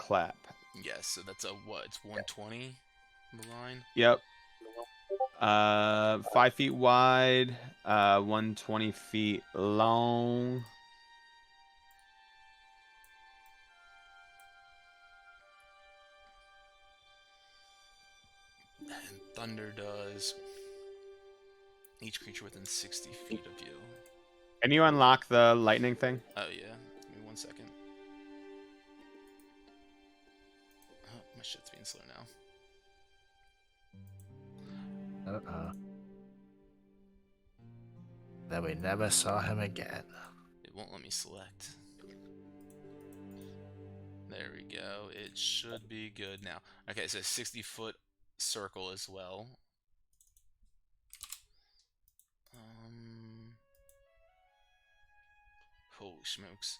clap. Yes, so that's a what? It's 120 the line. Yep. 5 feet wide, 120 feet long. And thunder does each creature within 60 feet of you. Can you unlock the lightning thing? Oh yeah, give me 1 second. Oh, my shit's being slow now. Uh-oh. Then we never saw him again. It won't let me select. There we go. It should be good now. Okay, so 60-foot circle as well. Holy smokes.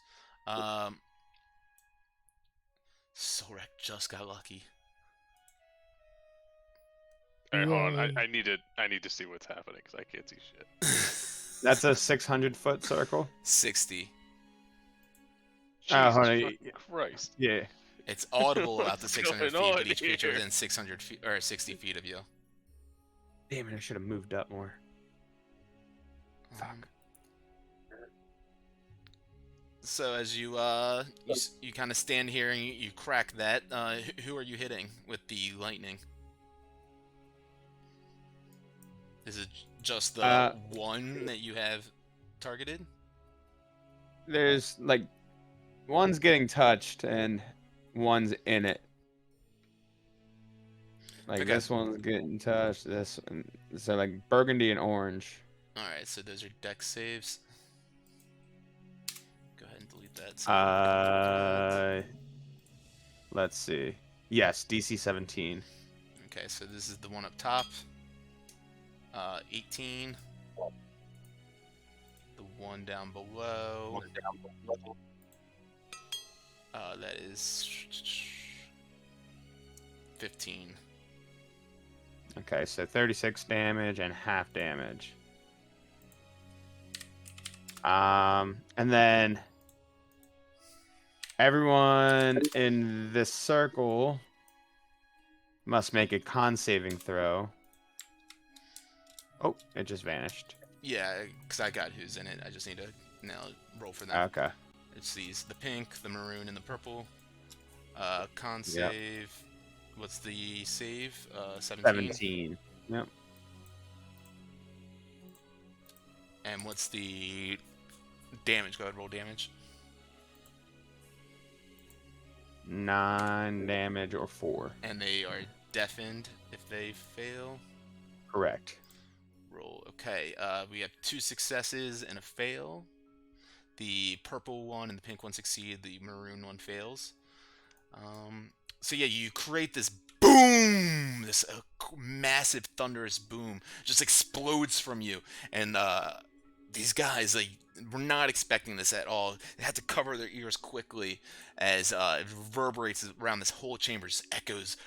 Sorek just got lucky. All right, hold on. Yay. I need to see what's happening because I can't see shit. That's a 600-foot circle. 60. Jesus hold on. fucking Christ. Yeah. It's audible about the What's 600 going feet, on but each creature here? within 600 feet or 60 feet of you. Damn it! I should have moved up more. Fuck. So as you you kind of stand here and you crack that, who are you hitting with the lightning? Is it just the one that you have targeted? There's like one's getting touched and one's in it. Like Okay. this one's getting touched. This one, so like burgundy and orange. All right, so those are dex saves. Go ahead and delete that. So Let's see. Yes, DC 17. okay, so this is the one up top. 18. The one down below. That is 15. Okay, so 36 damage and half damage. And then everyone in this circle must make a con saving throw. Oh, it just vanished. Yeah, because I got who's in it. I just need to now roll for them. Okay. It's these: the pink, the maroon, and the purple. Con Yep. save. What's the save? 17. 17. Yep. And what's the damage? Go ahead, roll damage. 9 damage or 4. And they are deafened if they fail. Correct. Roll. Okay, we have 2 successes and a fail. The purple one and the pink one succeed. The maroon one fails. So yeah, you create this boom, this massive thunderous boom just explodes from you, and these guys were not expecting this at all. They had to cover their ears quickly as it reverberates around this whole chamber, just echoes.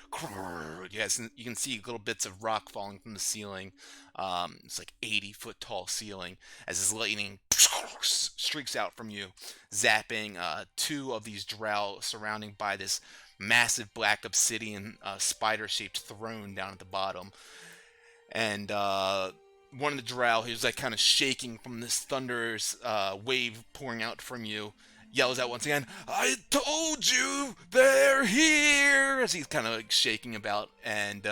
You can see little bits of rock falling from the ceiling. It's like 80-foot tall ceiling as this lightning streaks out from you, zapping 2 of these drow surrounding by this massive black obsidian spider-shaped throne down at the bottom. And one of the drow, who's like kind of shaking from this thunderous wave pouring out from you, yells out once again, "I told you, they're here!" as he's kind of like shaking about. And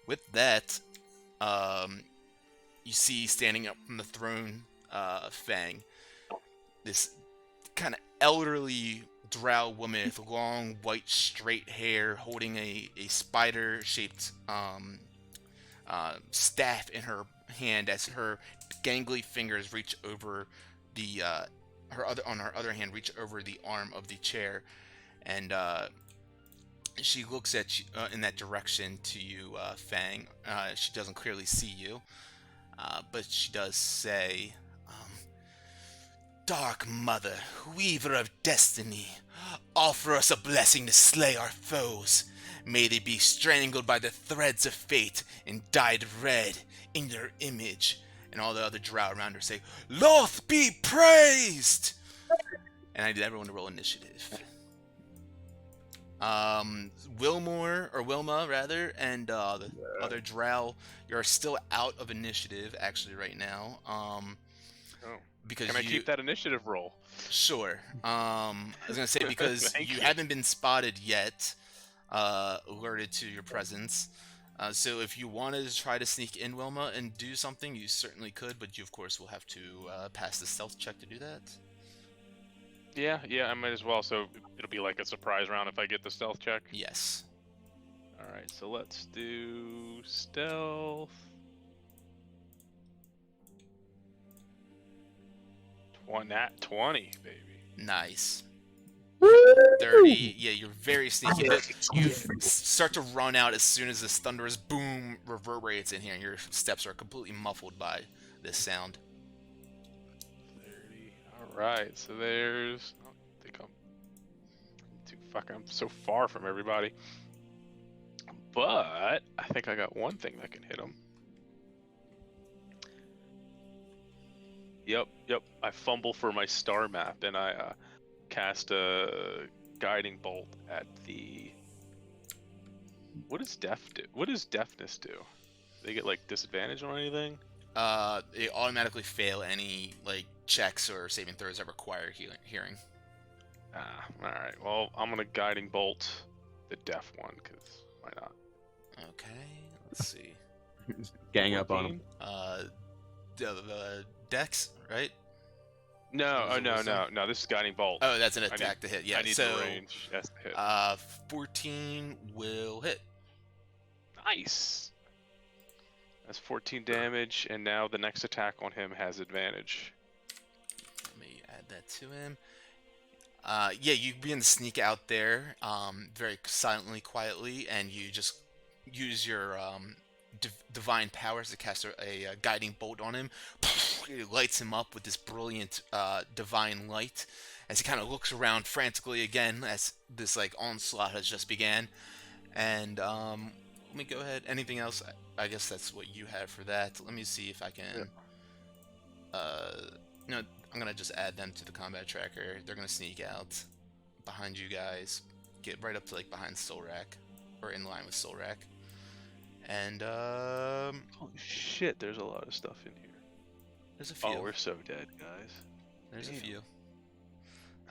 with that, you see standing up from the throne, Fang, this kind of elderly drow woman with long white straight hair, holding a spider-shaped staff in her hand as her gangly fingers reach over the her other hand reach over the arm of the chair, and she looks at you, in that direction to you, Fang. She doesn't clearly see you, but she does say, "Dark Mother, Weaver of Destiny, offer us a blessing to slay our foes. May they be strangled by the threads of fate and dyed red in your image." And all the other drow around her say, "Loth be praised!" And I need everyone to roll initiative. Wilmore, or Wilma rather, and the other drow, you're still out of initiative actually right now. Oh. Because Can I keep that initiative roll? Sure. I was gonna say, because Thank you you. haven't been spotted yet, alerted to your presence. So if you wanted to try to sneak in, Wilma, and do something, you certainly could, but you of course will have to pass the stealth check to do that. Yeah, I might as well. So it'll be like a surprise round if I get the stealth check. Yes. All right, so let's do stealth. 20, baby. Nice. 30. Yeah, you're very sneaky. You start to run out as soon as this thunderous boom reverberates in here, and your steps are completely muffled by this sound. 30. All right, so there's. Oh, I think I'm so far from everybody. But I think I got one thing that can hit him. Yep. I fumble for my star map, and I cast a guiding bolt at the. What does deafness do? They get like disadvantage on anything? They automatically fail any like checks or saving throws that require hearing. Ah, all right. Well, I'm gonna guiding bolt the deaf one, cause why not? Okay, let's see. Gang up on him. 14? Dex, right? No, Is it wisdom? no. This is guiding bolt. Oh, that's an attack to hit. Yeah, I need so the range. That's the hit. 14 will hit. Nice. That's 14 damage, and now the next attack on him has advantage. Let me add that to him. Yeah, you begin to sneak out there, very silently, quietly, and you just use your divine powers to cast a guiding bolt on him. It lights him up with this brilliant divine light as he kind of looks around frantically again as this like onslaught has just began. And let me go ahead. Anything else? I guess that's what you have for that. Let me see if I can. No, I'm gonna just add them to the combat tracker. They're gonna sneak out behind you guys, get right up to like behind Solrak, or in line with Solrak. And Holy shit, there's a lot of stuff in here. there's a few. Oh, we're so dead, guys. There's a Damn. few.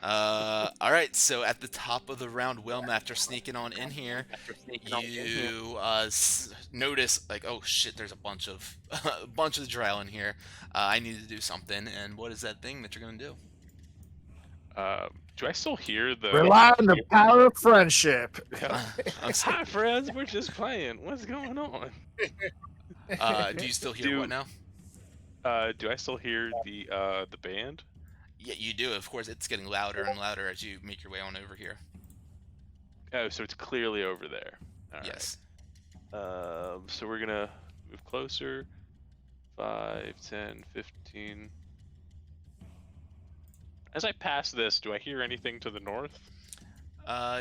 All right. So at the top of the round, Wilm, after sneaking on in here, you notice like, oh shit, there's a bunch of a bunch of drow in here. I need to do something. And what is that thing that you're gonna do? Do I still hear the? Rely on the power of friendship. I'm sorry. Hi, friends. We're just playing. What's going on? Do you still hear what now? Do I still hear the band? Yeah, you do. Of course, it's getting louder and louder as you make your way on over here. Oh, so it's clearly over there. All Yes. right. So we're gonna move closer. 5, 10, 15. As I pass this, do I hear anything to the north?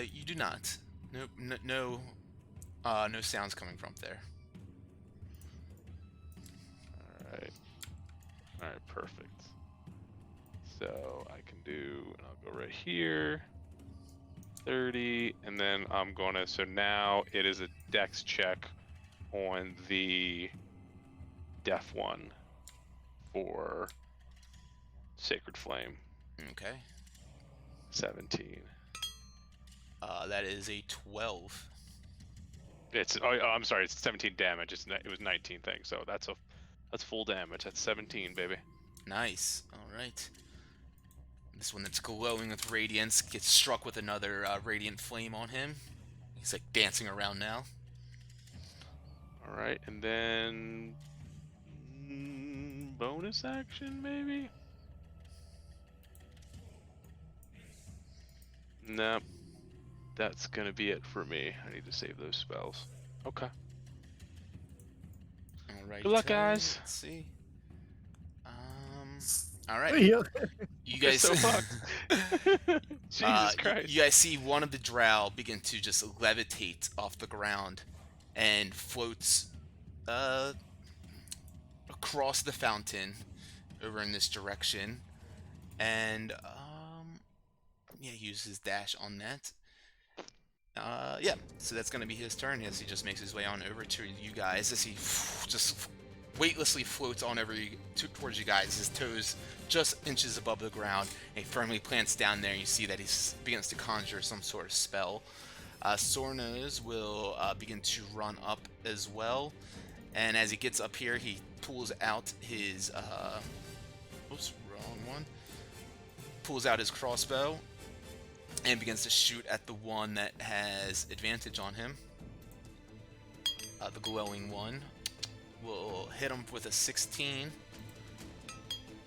You do not. Nope. No sounds coming from there. All right, perfect. So I can do, and I'll go right here. 30, and then I'm gonna. So now it is a dex check on the deaf one for Sacred Flame. Okay. 17. That is a 12. It's I'm sorry, it's 17 damage. It was 19 thing, so that's full damage. That's 17, baby. Nice. All right. This one that's glowing with radiance gets struck with another radiant flame on him. He's like dancing around now. All right, and then bonus action maybe. Nope. That's gonna be it for me. I need to save those spells. Okay. All right. Good luck, guys. Let's see. All right. Yeah. You guys. So fucked. Jesus Christ. You guys see one of the drow begin to just levitate off the ground, and floats across the fountain over in this direction, and yeah, use his dash on that. yeah, so that's going to be his turn as he just makes his way on over to you guys as he just weightlessly floats on over towards you guys. His toes just inches above the ground, and he firmly plants down there. You see that he begins to conjure some sort of spell. Sornos will begin to run up as well, and as he gets up here, he pulls out his oops, wrong one. Pulls out his crossbow and begins to shoot at the one that has advantage on him. The glowing one will hit him with a 16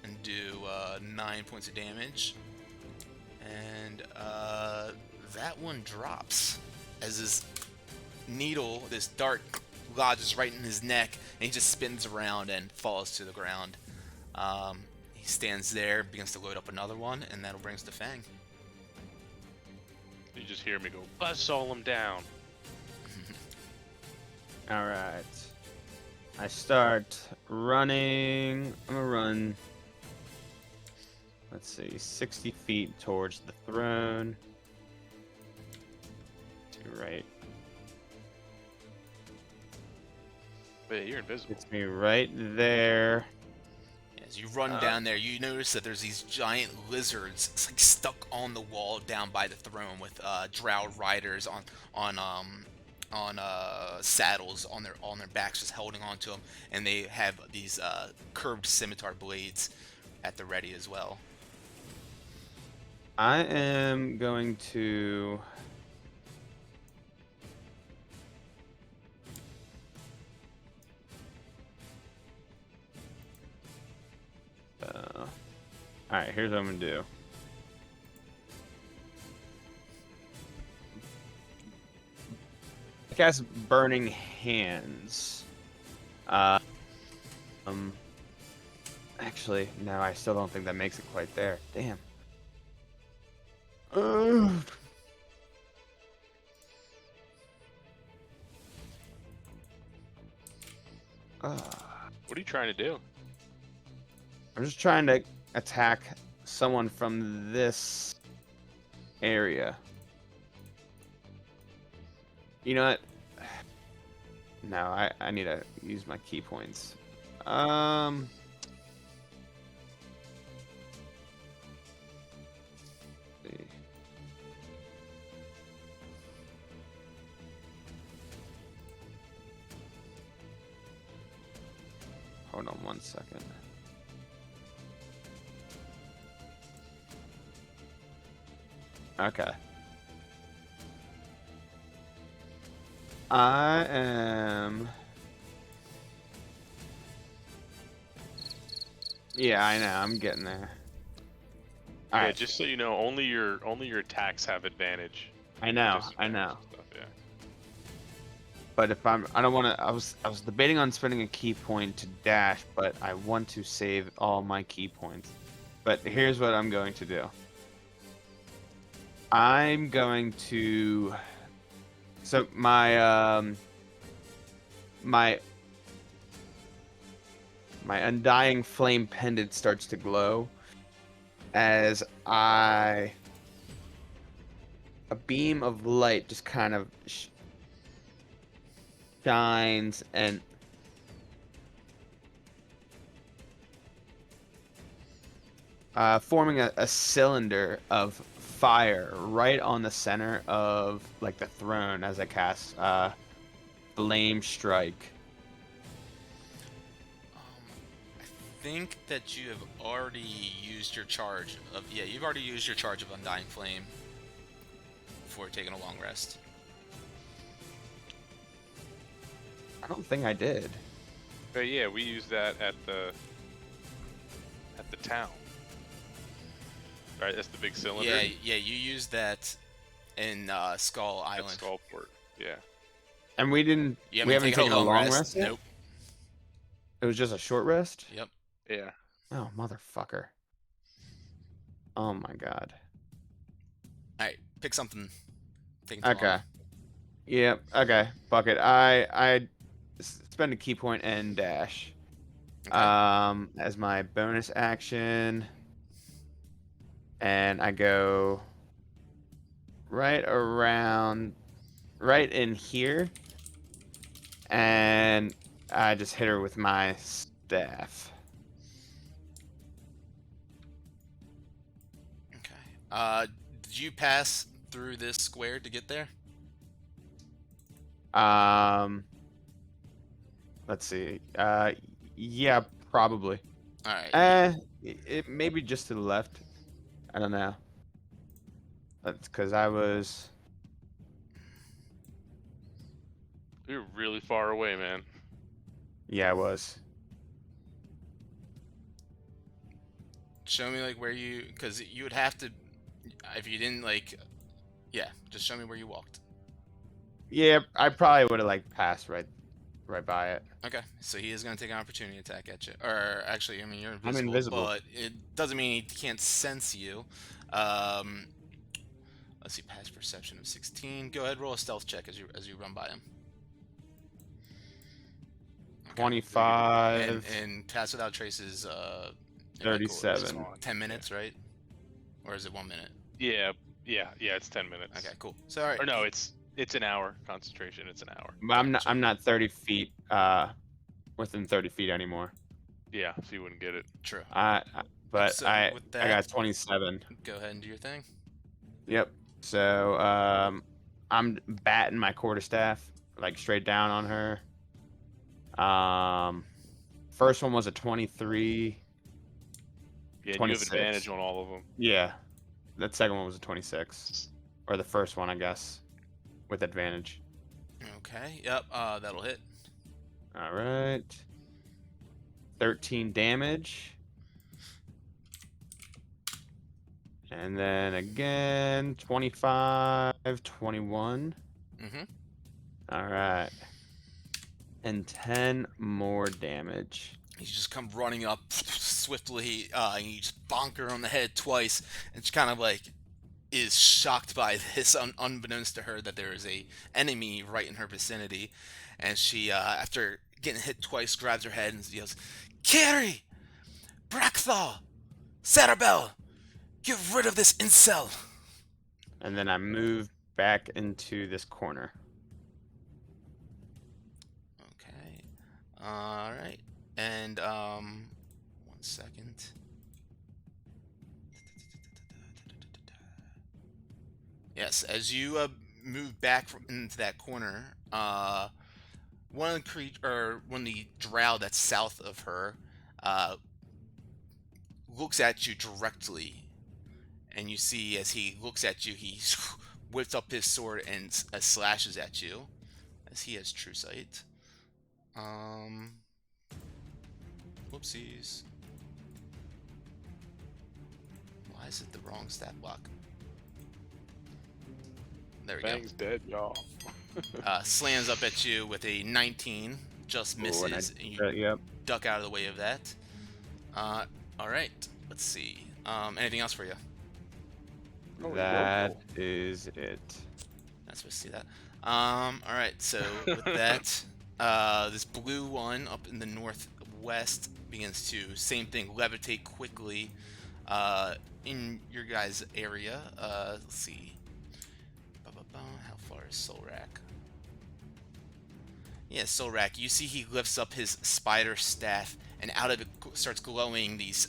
and do 9 points of damage. And that one drops as his needle, this dart, lodges right in his neck, and he just spins around and falls to the ground. He stands there, begins to load up another one, and that'll bring us to Fang. You just hear me go, buzz all them down. All right. I start running. I'm gonna run. Let's see, 60 feet towards the throne. To right. Wait, you're invisible. It's me right there. As you run down there, you notice that there's these giant lizards like stuck on the wall down by the throne with drow riders on saddles on their backs, just holding onto them, and they have these curved scimitar blades at the ready as well. I am going to. Alright, here's what I'm gonna do. I cast Burning Hands. Actually, no, I still don't think that makes it quite there. Damn. What are you trying to do? I'm just trying to attack someone from this area. You know what? No, I need to use my key points. See. Hold on 1 second. Okay. I am. Yeah, I know. I'm getting there. All Yeah, right. just so you know, only your attacks have advantage. I know. Disadvantage I know. and stuff, yeah. But if I don't want to. I was debating on spending a key point to dash, but I want to save all my key points. But here's what I'm going to do. I'm going to. So my my undying flame pendant starts to glow as a beam of light just kind of shines and forming a cylinder of fire right on the center of like the throne as I cast Flame Strike. I think that you have already used your charge of you've already used your charge of Undying Flame before taking a long rest. I don't think I did. But yeah, we use that at the town. Right, that's the big cylinder. Yeah, you used that in Skull At Island. Skullport. Yeah. And we didn't. We haven't taken a long rest yet? Nope. It was just a short rest? Yep. Yeah. Oh, motherfucker. Oh my god. Alright, pick something. Taking too Okay. long. Yep. Okay. Fuck it. I spend a key point and dash. Okay. As my bonus action. And I go right around right in here, and I just hit her with my staff. Okay. Did you pass through this square to get there? Let's see. Yeah, probably. All right. It maybe just to the left. I don't know. That's because I was. You're really far away, man. Yeah, I was. Show me like where you, because you would have to, if you didn't like, yeah, just show me where you walked. Yeah, I probably would have like passed right by it. Okay, so he is going to take an opportunity attack at you. Or actually, I mean, you're I'm invisible, invisible. but it doesn't mean he can't sense you. Um, let's see, past perception of 16. Go ahead, roll a stealth check as you run by him. Okay. 25. And pass without trace is in 37. Like 10 minutes, right? Or is it 1 minute? Yeah, it's 10 minutes. Okay, cool. So all right. Or no, it's an hour concentration. It's an hour. But I'm not 30 feet within 30 feet anymore. Yeah, so you wouldn't get it. True. But So I with that, got 27. Go ahead and do your thing. Yep. So I'm batting my quarterstaff like straight down on her. First one was a 23. Yeah, and you have 26. advantage on all of them. Yeah. That second one was a 26. Or the first one, I guess, with advantage. Okay. Yep. That'll hit. All right. 13 damage. And then again, 25, 21. Mm-hmm. All right. And 10 more damage. You just come running up swiftly, and you just bonk her on the head twice, and she kind of like is shocked by this, unbeknownst to her that there is a enemy right in her vicinity, and she, after getting hit twice, grabs her head and yells, "Carrie! Brackthal! Cerebel! Get rid of this incel!" And then I move back into this corner. Okay. All right. And 1 second. Yes, as you move back into that corner, one of the drow that's south of her looks at you directly, and you see as he looks at you, he whips up his sword and slashes at you, as he has true sight. Whoopsies. Why is it the wrong stat block? There we Bang's dead, y'all. go. Slams up at you with a 19, just misses, and you Yep. duck out of the way of that. All right, let's see. Anything else for you? That is it. Not supposed to see that. All right, so with that, this blue one up in the northwest begins to, same thing, levitate quickly in your guys' area. Let's see. How far is Solrak? Yeah, Solrak, you see he lifts up his spider staff, and out of it starts glowing these,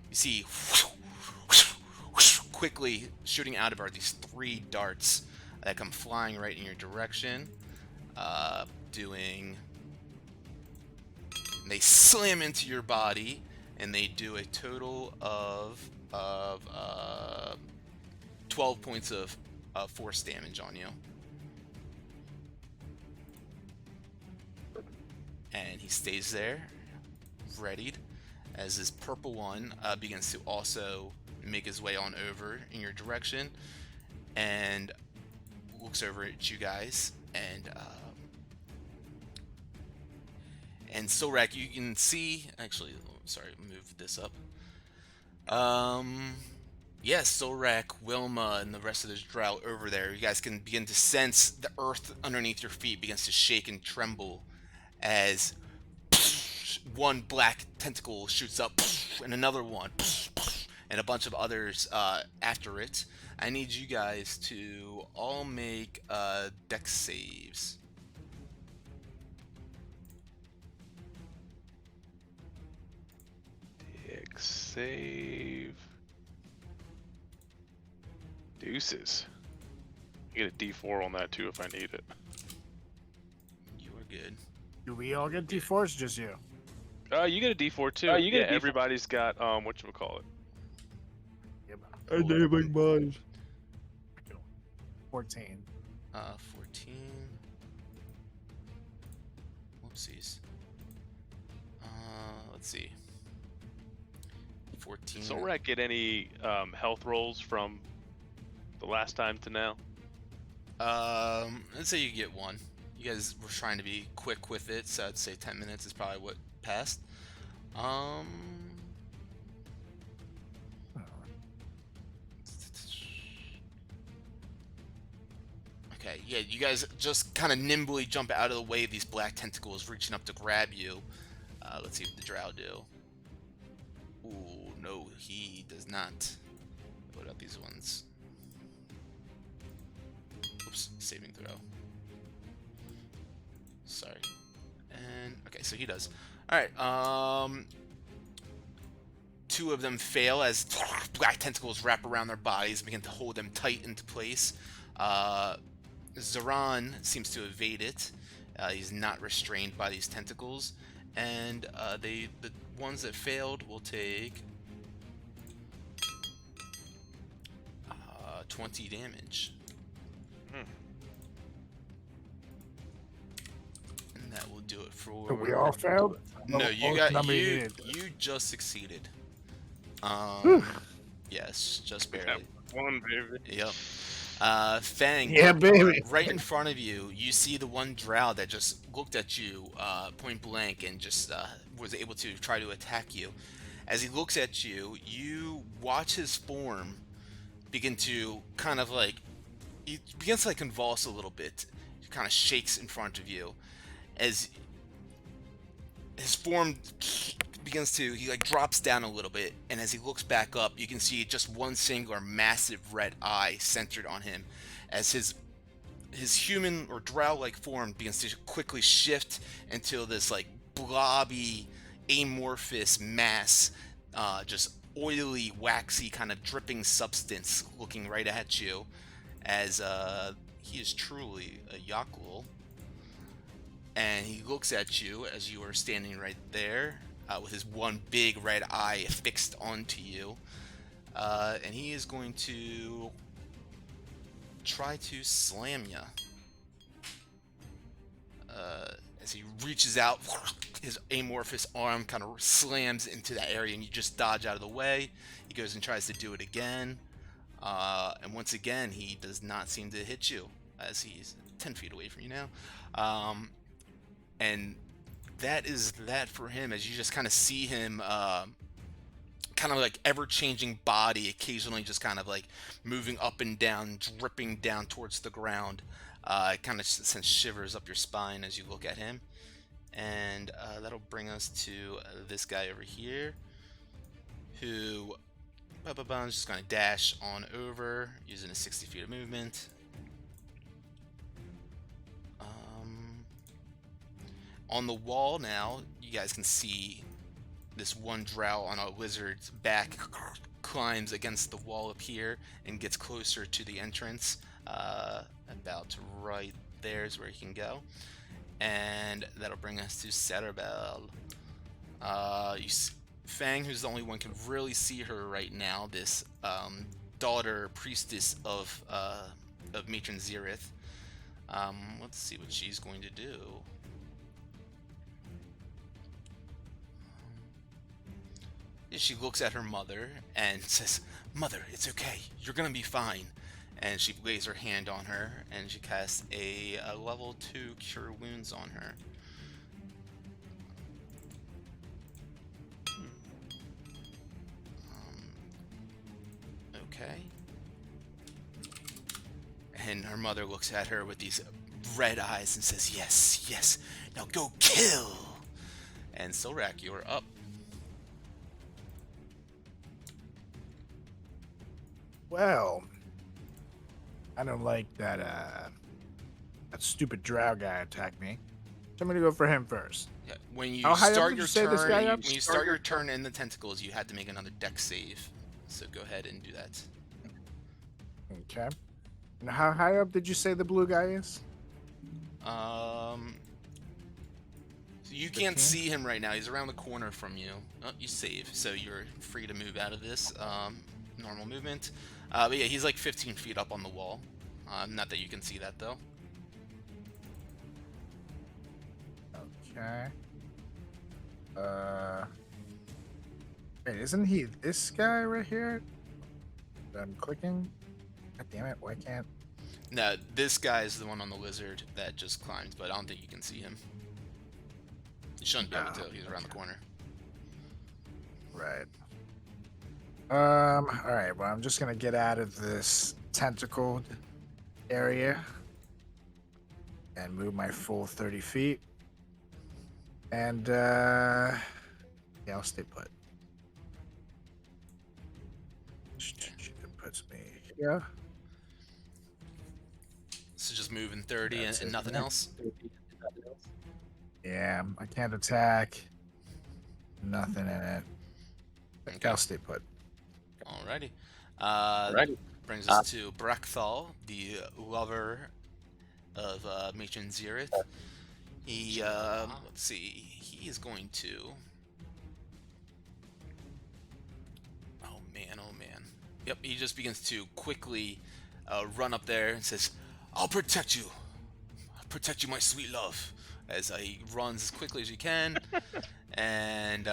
you see, quickly shooting out of are these 3 darts that come flying right in your direction, they slam into your body, and they do a total of 12 points of force damage on you. And he stays there, readied, as this purple one begins to also make his way on over in your direction, and looks over at you guys, and Solrak, you can see, actually, sorry, move this up. Yes, Solrak, Wilma, and the rest of this drow over there, you guys can begin to sense the earth underneath your feet begins to shake and tremble as one black tentacle shoots up, and another one, and a bunch of others after it, I need you guys to all make dex saves. Dex save. Deuces. I get a D4 on that too if I need it. You are good. Do we all get D4s? Just you? You get a D4 too. You get a D4. Everybody's got whatchamacallit. I naming mine. 14. 14. Whoopsies. Let's see. 14. Does Solrak get any health rolls from the last time to now? Let's say you get one. You guys were trying to be quick with it, so I'd say 10 minutes is probably what passed. Okay, yeah, you guys just kind of nimbly jump out of the way of these black tentacles reaching up to grab you. Let's see what the drow do. Ooh, no, he does not. Load up these ones. Oops, saving throw. Sorry. And, okay, so he does. Alright, two of them fail as black tentacles wrap around their bodies and begin to hold them tight into place. Zaran seems to evade it. He's not restrained by these tentacles. And the ones that failed will take 20 damage. And that will do it for... So we all failed? No, you you just succeeded. Yes, just barely. One, baby. Yep. Fang, Yeah, baby. right in front of you, you see the one drow that just looked at you point blank and just was able to try to attack you. As he looks at you, you watch his form begin to kind of like, he begins to like convulse a little bit. He kind of shakes in front of you as his form begins to, he like drops down a little bit, and as he looks back up, you can see just one singular massive red eye centered on him as his human or drow-like form begins to quickly shift into this like blobby, amorphous mass, just oily, waxy, kind of dripping substance looking right at you as he is truly a Yakul. And he looks at you as you are standing right there with his one big red eye fixed onto you. And he is going to try to slam you. As he reaches out, his amorphous arm kind of slams into that area and you just dodge out of the way. He goes and tries to do it again. And once again, he does not seem to hit you as he's 10 feet away from you now. And that is that for him, as you just kind of see him kind of like ever-changing body occasionally just kind of like moving up and down, dripping down towards the ground. It kind of sends shivers up your spine as you look at him. And that'll bring us to this guy over here, who is just going to dash on over using a 60 feet of movement. On the wall now, you guys can see this one drow on a lizard's back climbs against the wall up here and gets closer to the entrance. About right there is where he can go. And that'll bring us to Setterbell. Fang, who's the only one can really see her right now, this daughter priestess of Matron Zerith. Let's see what she's going to do. She looks at her mother and says, "Mother, it's okay. You're gonna be fine." And she lays her hand on her and she casts a level 2 Cure Wounds on her. Okay. And her mother looks at her with these red eyes and says, "Yes, yes. Now go kill." And Solrak, you're up. Well, I don't like that that stupid drow guy attacked me. So I'm gonna go for him first. Yeah, when you How high up start did your you say this guy turn, up? when you start your turn in the tentacles, you had to make another dex save. So go ahead and do that. Okay. And how high up did you say the blue guy is? So you can't 15? see him right now. He's around the corner from you. Oh, you save, so you're free to move out of this normal movement. But yeah, he's like 15 feet up on the wall. Not that you can see that though. Okay. Wait, isn't he this guy right here? I'm clicking. God damn it! Why can't? No, this guy is the one on the lizard that just climbed, but I don't think you can see him. You shouldn't be able to. He's around the corner. Right. All right. Well, I'm just gonna get out of this tentacled area and move my full 30 feet. And yeah, I'll stay put. It puts me here. So just moving 30 That's and it, nothing yeah. else. Yeah, I can't attack. Nothing in it. Okay. I'll stay put. Alrighty. Alrighty. Brings us to Brakthal, the lover of Matron Zerith. He, let's see, he is going to... Oh man, oh man. Yep, he just begins to quickly run up there and says, I'll protect you. I'll protect you, my sweet love. As he runs as quickly as he can. And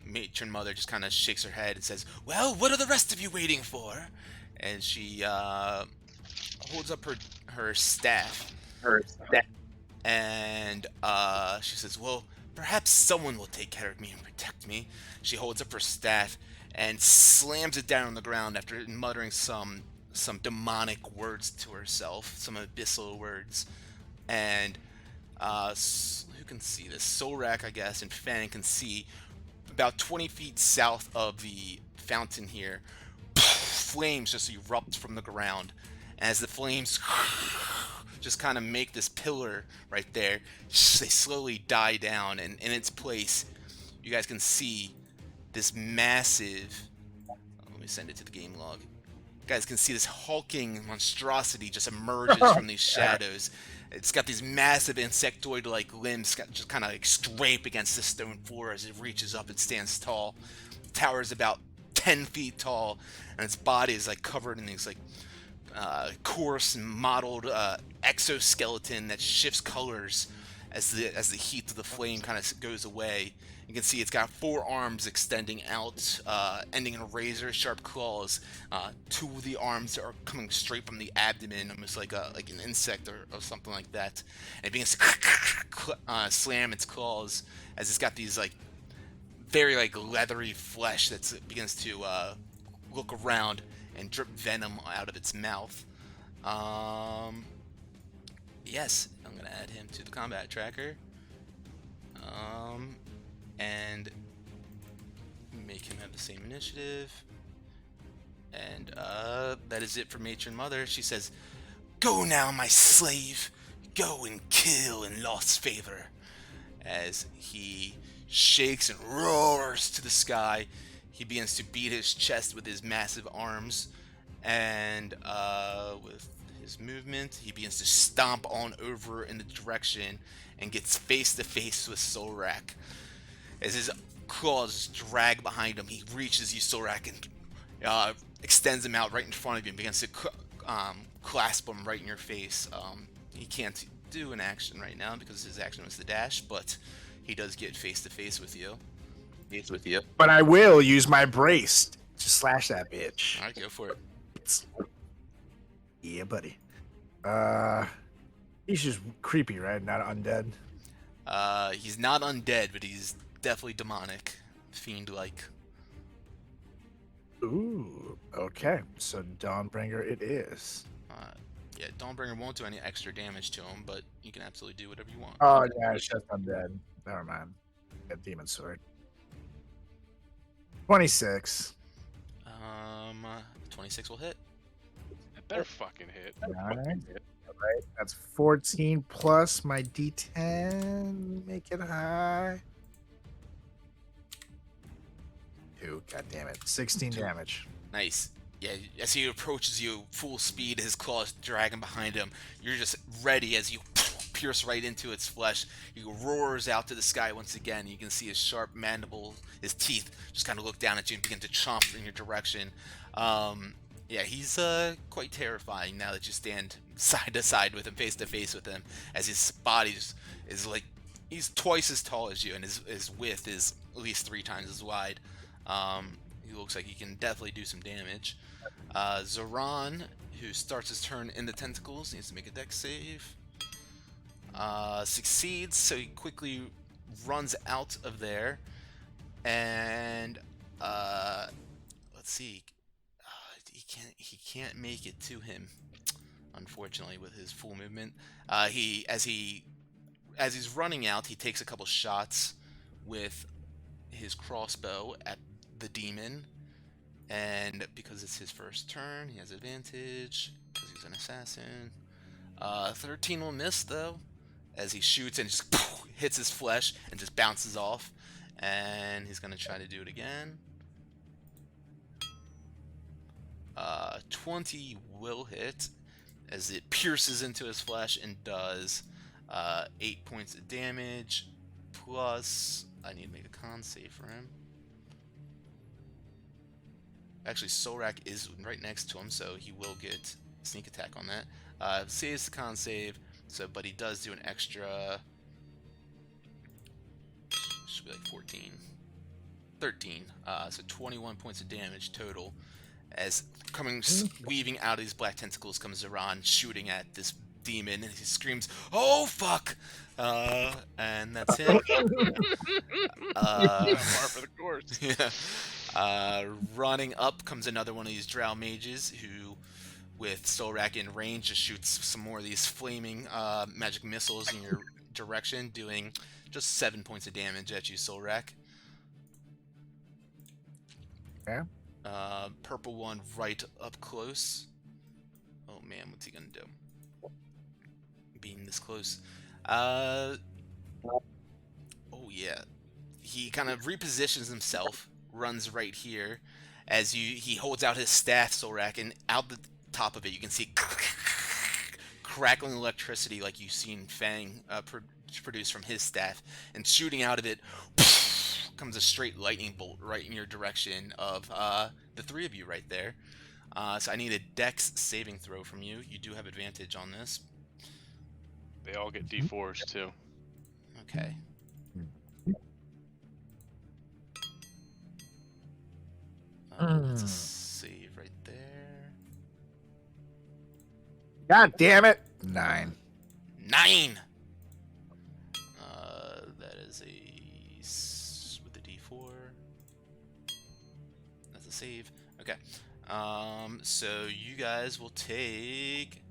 Matron Mother just kind of shakes her head and says, well, what are the rest of you waiting for? And she holds up her staff. And she says, well, perhaps someone will take care of me and protect me. She holds up her staff and slams it down on the ground after muttering some demonic words to herself, some abyssal words. And who can see this? Solrak, I guess, and Fan can see about 20 feet south of the fountain here. Flames just erupt from the ground. As the flames just kind of make this pillar right there, they slowly die down, and in its place, you guys can see this massive... let me send it to the game log. You guys can see this hulking monstrosity just emerges from these shadows. It's got these massive insectoid-like limbs just kind of like scrape against the stone floor as it reaches up and stands tall. The tower is about 10 feet tall, and its body is like covered in these like coarse and mottled exoskeleton that shifts colors as the heat of the flame kind of goes away. You can see it's got 4 arms extending out, ending in razor sharp claws. 2 of the arms are coming straight from the abdomen, almost like an insect or something like that. And it begins to slam its claws as it's got these like very like leathery flesh that begins to look around and drip venom out of its mouth. Yes, I'm gonna add him to the combat tracker. And make him have the same initiative. And that is it for Matron Mother. She says, go now, my slave. Go and kill in lost favor. As he shakes and roars to the sky, he begins to beat his chest with his massive arms. And with his movement, he begins to stomp on over in the direction and gets face to face with Solrak. As his claws drag behind him, he reaches you, Solrak, and extends them out right in front of you and begins to clasp him right in your face. He can't do an action right now because his action was the dash, but he does get face to face with you. He's with you. But I will use my brace to slash that bitch. All right, go for it. Yeah, buddy. He's just creepy, right? Not undead. He's not undead, but he's definitely demonic, fiend-like. Ooh, okay. So Dawnbringer it is. Yeah, Dawnbringer won't do any extra damage to him, but you can absolutely do whatever you want. Oh yeah, it's just undead. Never mind. Yeah, demon sword. 26. 26 will hit. They're fucking hit. All right. That's 14 plus my D10. Make it high. 2. God damn it. 16 2. damage. Nice. Yeah, as he approaches you full speed, his claws dragging behind him, you're just ready as you pierce right into its flesh. He roars out to the sky once again. You can see his sharp mandible, his teeth, just kind of look down at you and begin to chomp in your direction. Yeah, he's quite terrifying now that you stand side to side with him, face to face with him, as his body is like, he's twice as tall as you, and his width is at least 3 times as wide. He looks like he can definitely do some damage. Zoran, who starts his turn in the tentacles, needs to make a dex save. Succeeds, so he quickly runs out of there. And let's see, he can't make it to him, unfortunately, with his full movement. As he's running out, he takes a couple shots with his crossbow at the demon. And because it's his first turn, he has advantage because he's an assassin. 13 will miss, though, as he shoots and just hits his flesh and just bounces off. And he's going to try to do it again. 20 will hit as it pierces into his flesh and does 8 points of damage. Plus, I need to make a con save for him. Actually, Solrak is right next to him, so he will get sneak attack on that. Saves the con save, but he does do an extra. Should be like 14, 13. So 21 points of damage total. As weaving out of these black tentacles comes Zoran, shooting at this demon, and he screams, "Oh fuck!" And that's him. Par for the course. Yeah. Running up comes another one of these drow mages who, with Solrak in range, just shoots some more of these flaming magic missiles in your direction, doing just 7 points of damage at you, Solrak. Okay. Purple one right up close. Oh man, what's he gonna do? Being this close. Oh yeah. He kind of repositions himself, runs right here, as he holds out his staff, Solrak, and out the top of it you can see crackling electricity like you've seen Fang produce from his staff, and shooting out of it comes a straight lightning bolt right in your direction of the 3 of you right there. So I need a dex saving throw from you. You do have advantage on this. They all get D4s too. Okay. That's a save right there. God damn it! 9. 9! That is with a D4. That's a save. Okay. So you guys will take...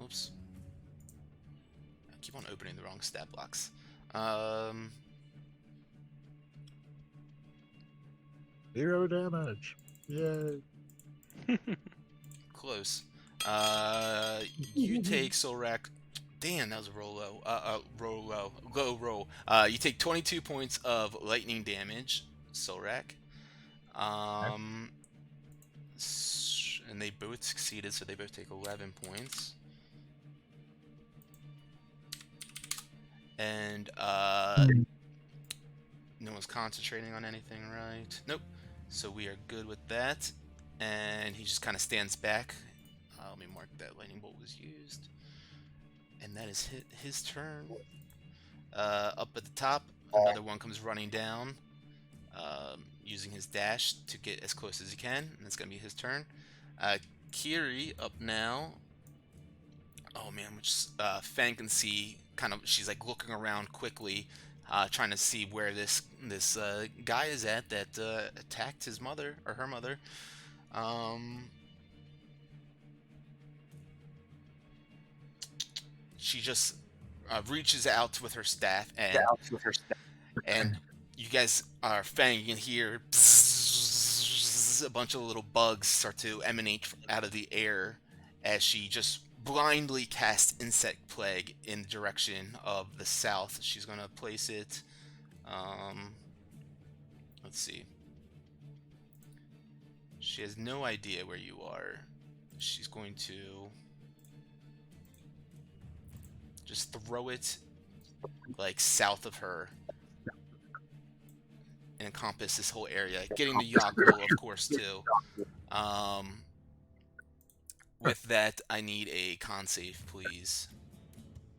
Oops. I keep on opening the wrong stat blocks. 0 damage. Yay. Close. You take Solrak. Damn, that was a roll low. Low roll. You take 22 points of lightning damage, Solrak. And they both succeeded, so they both take 11 points. And no one's concentrating on anything, right? Nope. So we are good with that. And he just kind of stands back. Let me mark that lightning bolt was used. And that is his turn. Up at the top, another one comes running down, using his dash to get as close as he can. And it's going to be his turn. Kiri up now. Oh man, which Fang can see. She's like looking around quickly, trying to see where this guy is at that attacked his mother or her mother. She just reaches out with her staff, and you guys are Fang. You can hear a bunch of little bugs start to emanate out of the air as she just blindly casts Insect Plague in the direction of the south. She's going to place it, let's see. She has no idea where you are. She's going to just throw it like south of her and encompass this whole area, getting the Yockel, of course, too. With that, I need a con save, please.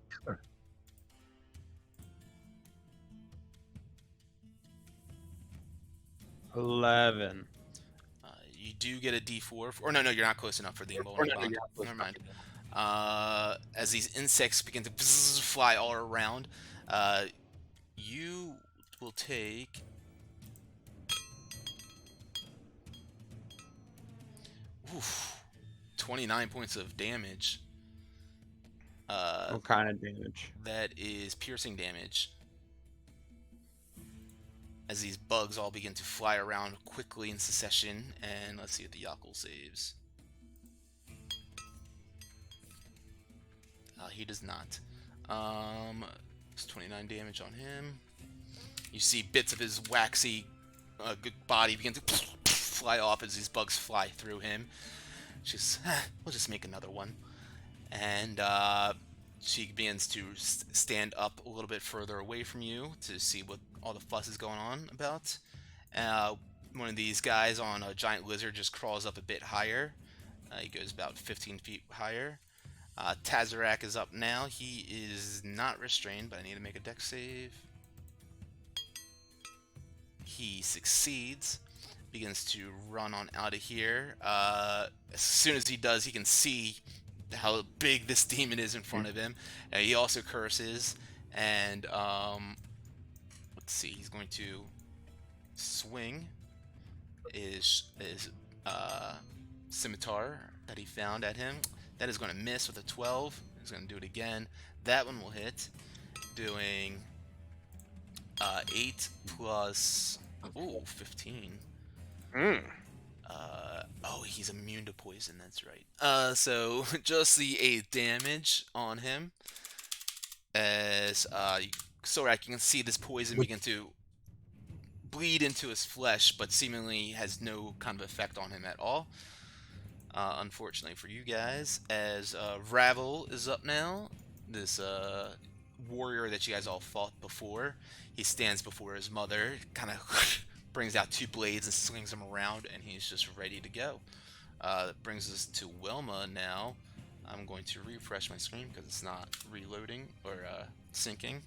Sure. $11. You do get a D4, or no, you're not close enough for the emboldening bond. Never mind. As these insects begin to fly all around, you will take 29 points of damage. What kind of damage? That is piercing damage. As these bugs all begin to fly around quickly in succession, and let's see what the Yockel saves. He does not. It's 29 damage on him. You see bits of his waxy good body begin to fly off as these bugs fly through him. She's, we'll just make another one. And she begins to stand up a little bit further away from you to see what all the fuss is going on about. One of these guys on a giant lizard just crawls up a bit higher. He goes about 15 feet higher. Tazarak is up now. He is not restrained, but I need to make a dex save. He succeeds. Begins to run on out of here. As soon as he does, he can see how big this demon is in front of him. He also curses, and let's see, he's going to swing his scimitar that he found at him. That is going to miss with a 12. He's going to do it again. That one will hit, doing 8 plus 15. Oh, he's immune to poison, that's right. So just the 8 damage on him. As Sorak, you can see this poison begin to bleed into his flesh, but seemingly has no kind of effect on him at all. Unfortunately for you guys, as Ravel is up now, this warrior that you guys all fought before. He stands before his mother, kind of brings out 2 blades and slings them around, and he's just ready to go. That brings us to Wilma now. I'm going to refresh my screen because it's not reloading or syncing.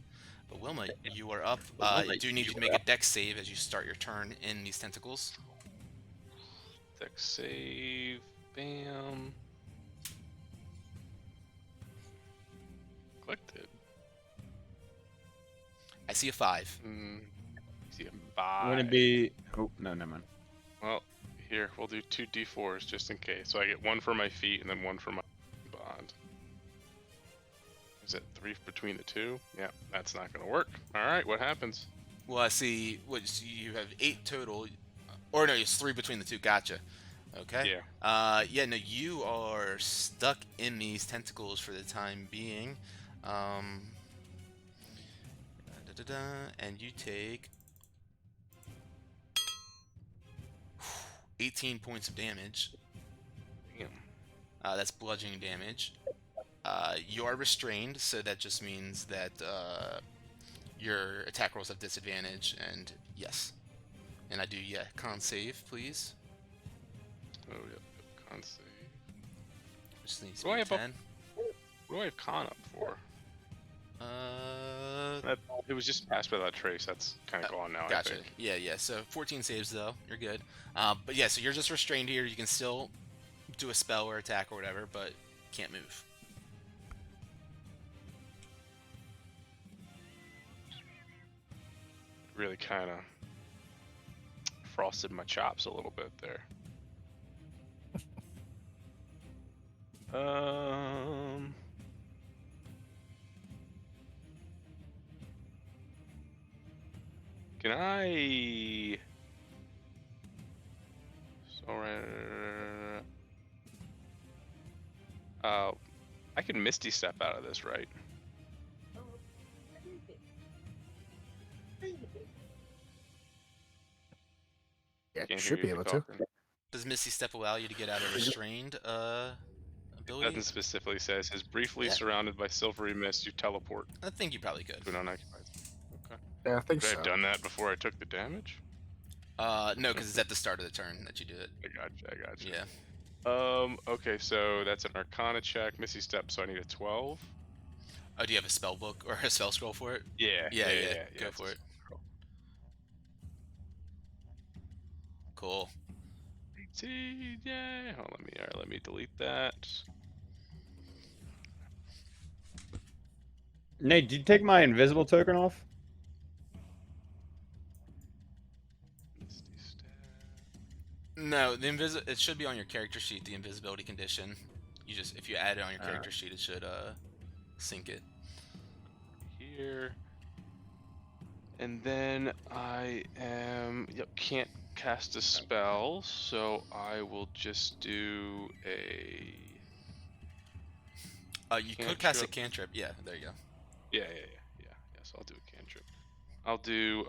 But Wilma, you are up. I do need you to make a dex save as you start your turn in these tentacles. Dex save. Bam. Collected. I see a 5. See a 5. Wouldn't it be? Oh no, never mind. Well, here we'll do 2 d4s just in case. So I get 1 for my feet and then 1 for my bond. Is it 3 between the 2? Yeah, that's not gonna work. All right, what happens? Well, I see. What so you have 8 total, or no, it's 3 between the 2. Gotcha. Okay. Yeah. Yeah. No, you are stuck in these tentacles for the time being. And you take 18 points of damage. Damn. That's bludgeoning damage. You are restrained, so that just means that your attack rolls have disadvantage, and yes. And I do, yeah, con save, please. Oh, yeah. Con save. Just needs to What be do I have 10. What do I have con up for? It was just passed by that trace. That's kind of gone now, Gotcha. I think. Yeah. So 14 saves, though. You're good. But yeah, so you're just restrained here. You can still do a spell or attack or whatever, but can't move. Really kind of frosted my chops a little bit there. Can I... So right. I can Misty Step out of this, right? Yeah, Can't should hear be you able to. talking. Does Misty Step allow you to get out of restrained ability? Doesn't specifically say. It says briefly Yeah. surrounded by silvery mist, you teleport I think you probably could. to an unoccupied. Okay. Yeah, I think Could I so. have done that before I took the damage? No, because it's at the start of the turn that you do it. I gotcha. Yeah. Okay, so that's an Arcana check, Misty Step, so I need a 12. Oh, do you have a spell book or a spell scroll for it? Yeah. Go for it. Cool. 18, yay! Hold on, let me delete that. Nate, did you take my invisible token off? Misty Step. No, it should be on your character sheet. The invisibility condition. You just if you add it on your character sheet, it should sync it. Here. And then I can't cast a spell, so I will just do a. You could cast a cantrip. Yeah, there you go. Yeah. So I'll do a cantrip. I'll do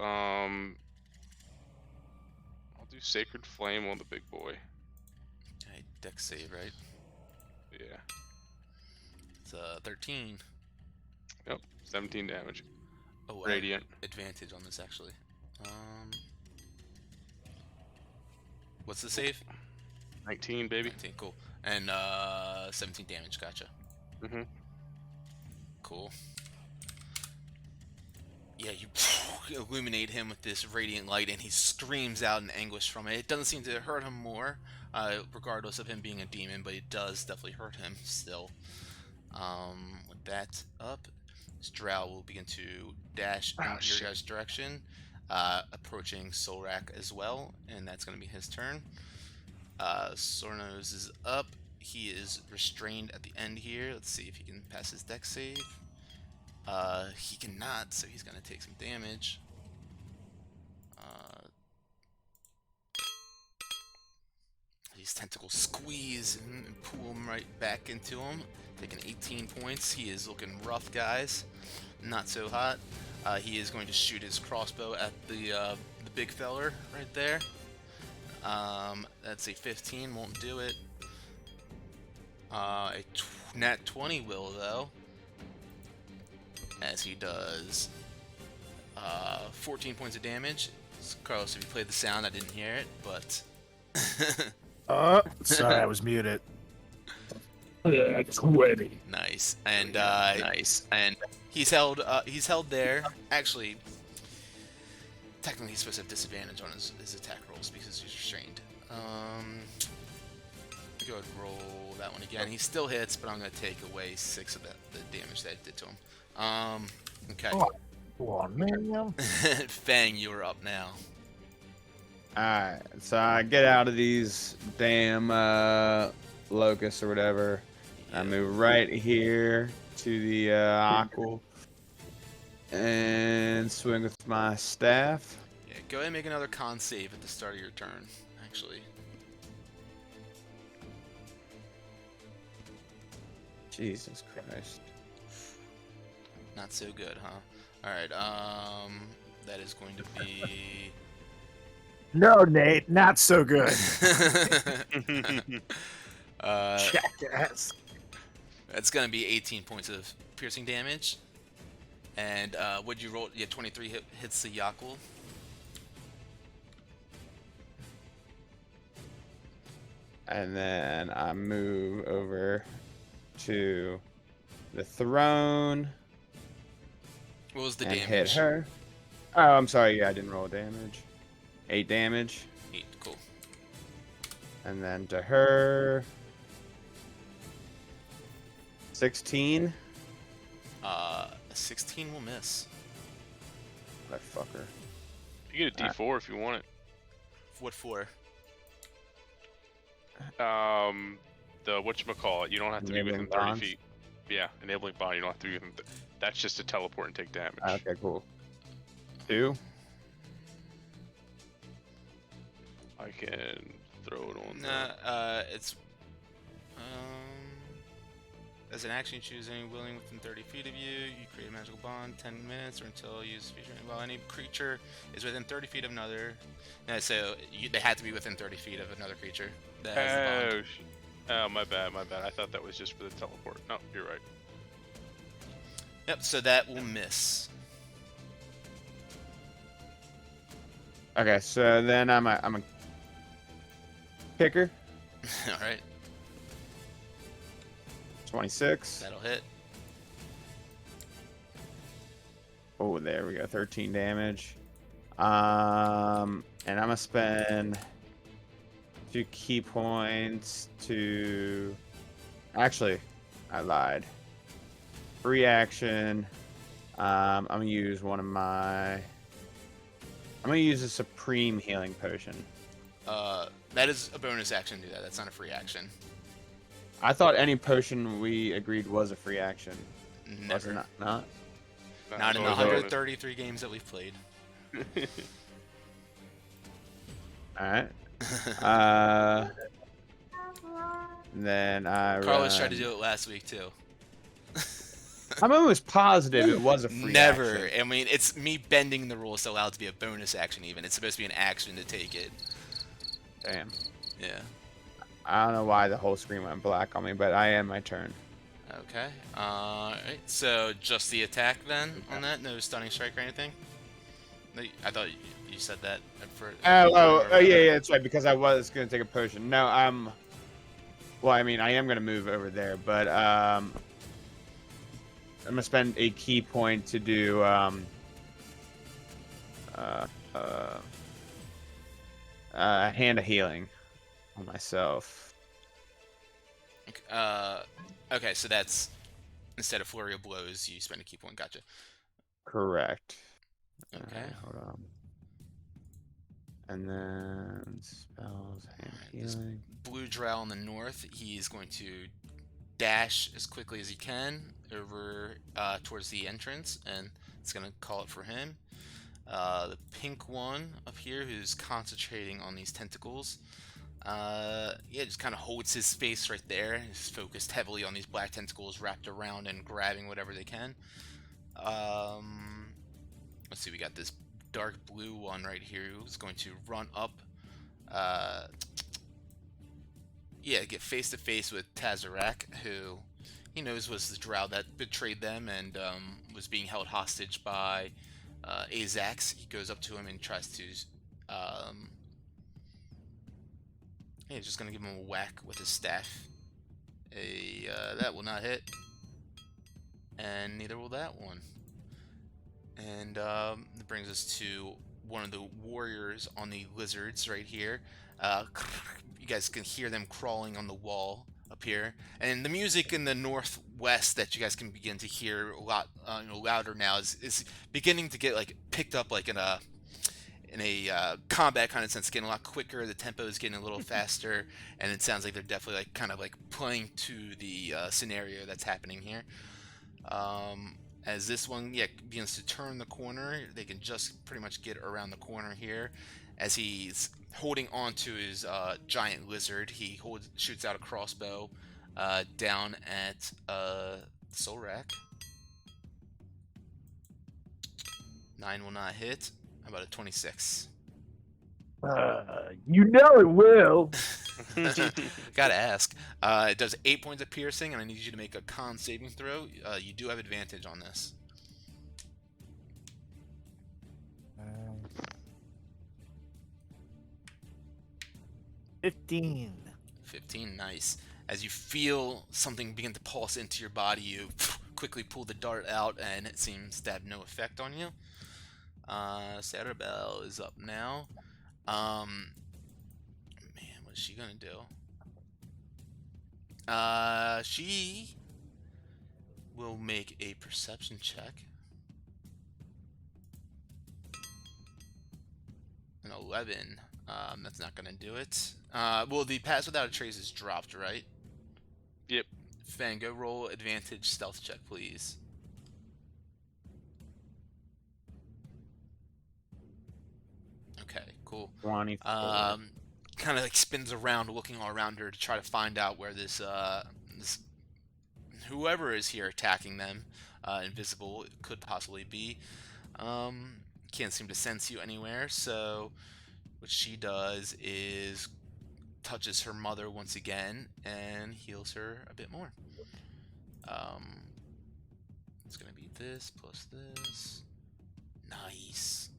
Sacred Flame on the big boy. Okay, dex save, right? Yeah. It's 13. Yep. 17 damage. Oh, Radiant. Advantage on this actually. What's the save? 19, baby. 19, cool. And 17 damage. Gotcha. Mhm. Cool. Yeah, you illuminate him with this radiant light, and he screams out in anguish from it. It doesn't seem to hurt him more, regardless of him being a demon, but it does definitely hurt him still. With that up, this drow will begin to dash in your guys' direction, approaching Solrak as well, and that's going to be his turn. Sornos is up. He is restrained at the end here. Let's see if he can pass his dex save. He cannot, so he's going to take some damage. These tentacles squeeze and pull him right back into him. Taking 18 points. He is looking rough, guys. Not so hot. He is going to shoot his crossbow at the big feller right there. That's a 15, won't do it. A nat 20 will, though. As he does 14 points of damage. Carlos, if you played the sound, I didn't hear it, but... Sorry, I was muted. Yeah, 20. Nice. And he's held there. Actually, technically he's supposed to have disadvantage on his attack rolls because he's restrained. Go ahead and roll that one again. He still hits, but I'm going to take away 6 of the damage that it did to him. Okay. Oh, man. Fang, you are up now. Alright, so I get out of these damn locusts or whatever. Yeah. I move right here to the aqua and swing with my staff. Yeah, go ahead and make another con save at the start of your turn, actually. Jesus Christ. Not so good, huh? Alright, that is going to be... No, Nate, not so good. Jackass. That's going to be 18 points of piercing damage. And what'd you roll? Yeah, 23 hits the Yakul. And then I move over to the throne. What was the and damage? hit her. Oh, I'm sorry. Yeah, I didn't roll damage. 8 damage. 8, cool. And then to her, 16. 16 will miss. Motherfucker. You get a D4 if you want it. What for? The whatchamacallit, you don't have to be Enabling within 30 bonds? feet. Yeah, enabling bond, you don't have to be within. That's just to teleport and take damage. Okay, cool. 2. I can throw it on. Nah, it's as an action, you choose any willing within 30 feet of you. You create a magical bond 10 minutes or until you use feature. While any creature is within 30 feet of another. No, so they had to be within 30 feet of another creature that has the bond. Oh, my bad. I thought that was just for the teleport. No, you're right. Yep, so that will miss. Okay, so then I'm a kicker. Alright, 26. that'll hit. Oh, there we go. 13 damage. And I'm gonna spend 2 key points to. Actually, I lied. Free action. I'm gonna use one of my. I'm gonna use a supreme healing potion. That is a bonus action to do that. That's not a free action. I thought any potion we agreed was a free action. Never. Was it not? Not in the Always a bonus. 133 games that we've played. All right. Then I. Carlos tried to do it last week too. I'm almost positive it was a free Never. action. I mean, it's me bending the rules to allow it to be a bonus action even. It's supposed to be an action to take it. Damn. Yeah. I don't know why the whole screen went black on me, but I am my turn. Okay. Alright, so just the attack then on that? No stunning strike or anything? I thought you said that for. Oh, yeah, that's right, because I was going to take a potion. No, well, I mean, I am going to move over there, but, I'm going to spend a key point to do, a hand of healing on myself. Okay, so that's instead of flurry of blows, you spend a key point. Gotcha. Correct. Okay. Alright, hold on. And then spells, hand of This healing. blue drow in the north, he's going to dash as quickly as he can over towards the entrance, and it's going to call it for him. The pink one up here, who's concentrating on these tentacles, yeah, just kind of holds his face right there. He's focused heavily on these black tentacles wrapped around and grabbing whatever they can. Let's see, we got this dark blue one right here who's going to run up. Yeah, get face to face with Tazarak, who he knows was the drow that betrayed them and was being held hostage by Azax. He goes up to him and tries to. Yeah, just gonna give him a whack with his staff. That will not hit, and neither will that one. And that brings us to one of the warriors on the lizards right here. You guys can hear them crawling on the wall up here, and the music in the northwest that you guys can begin to hear a lot louder now is beginning to get like picked up like in a combat kind of sense, getting a lot quicker. The tempo is getting a little faster, and it sounds like they're definitely like kind of like playing to the scenario that's happening here. As this one begins to turn the corner, they can just pretty much get around the corner here. As he's holding on to his giant lizard, he shoots out a crossbow down at Solrak. 9 will not hit. How about a 26? You know it will. Gotta ask. It does 8 points of piercing, and I need you to make a con saving throw. You do have advantage on this. 15. 15, nice. As you feel something begin to pulse into your body, you quickly pull the dart out, and it seems to have no effect on you. Sarabelle is up now. Man, what is she gonna do? She will make a perception check. An 11. That's not gonna do it. Well, the pass without a trace is dropped, right? Yep. Fan, go roll advantage stealth check, please. Okay, cool. 24. kind of like spins around, looking all around her to try to find out where this whoever is here attacking them, invisible, could possibly be. Can't seem to sense you anywhere, so what she does is touches her mother once again and heals her a bit more. It's gonna be this plus this. Nice.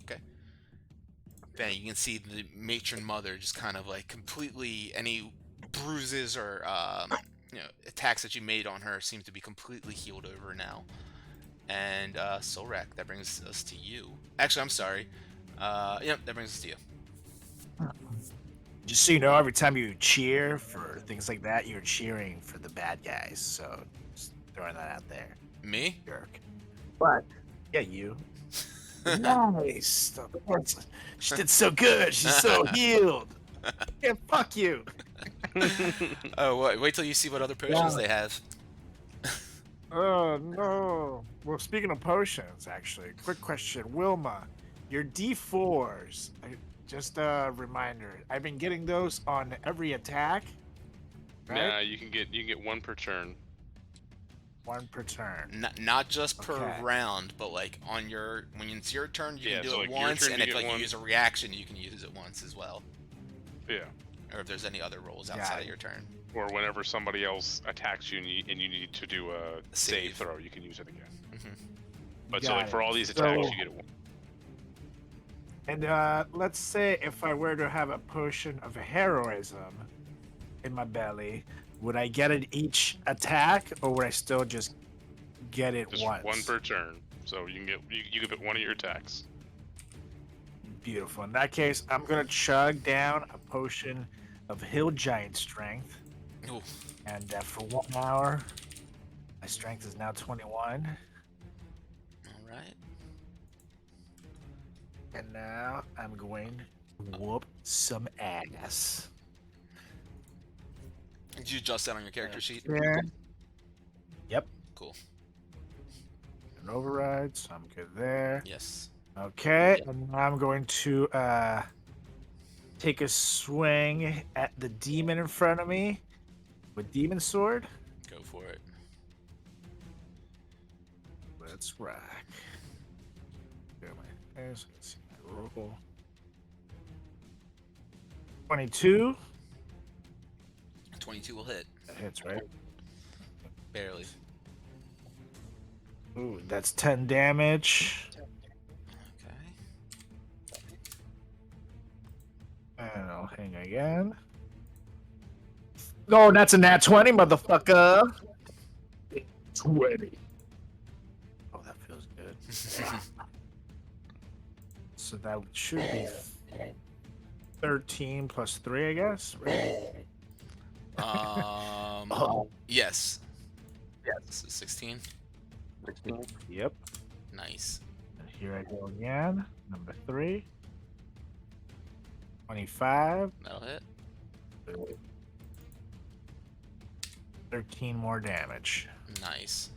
Okay. Then you can see the matron mother just kind of like completely, any bruises or attacks that you made on her seem to be completely healed over now. And Solrak, that brings us to you. Actually, I'm sorry. Yep, that brings us to you. Just so you know, every time you cheer for things like that, you're cheering for the bad guys. So just throwing that out there. Me? Jerk. But yeah, you. Nice. She did so good. She's so healed. Yeah, fuck you. Oh, wait till you see what other potions they have. Oh no. Well, speaking of potions, actually, quick question, Wilma, your D4s. Just a reminder. I've been getting those on every attack. Right? Nah, you can get one per turn. One per turn. Not just per Okay. round, but like on your when it's your turn, you can do so it like your once, turn, and you if get like one. you use a reaction, you can use it once as well. Yeah. Or if there's any other rolls Got outside it. of your turn. Or whenever somebody else attacks you and you need to do a save throw, you can use it again. Mm-hmm. But so Got like for it. all these attacks, So- you get it one. And let's say if I were to have a potion of heroism in my belly, would I get it each attack, or would I still just get it Just once? one per turn. So you can get you can pick one of your attacks. Beautiful. In that case, I'm gonna chug down a potion of Hill Giant Strength, Ooh. and for 1 hour, my strength is now 21. All right. And now I'm going to whoop some ass. Did you adjust that on your character sheet? Yeah. Yep. Cool. An override, so I'm good there. Yes. Okay, and now I'm going to take a swing at the demon in front of me with Demon Sword. Go for it. Let's rock. Go my eyes. Let's see my roll. 22. 22 will hit. That hits, right? Barely. Ooh, that's 10 damage. Okay. And I'll hang again. No, that's a nat 20, motherfucker. 20. Oh, that feels good. So that should be 13 plus 3, I guess, right? Yes. So 16. Yep. Nice. And here I go again. Number 3. 25. That'll hit. 13 more damage. Nice.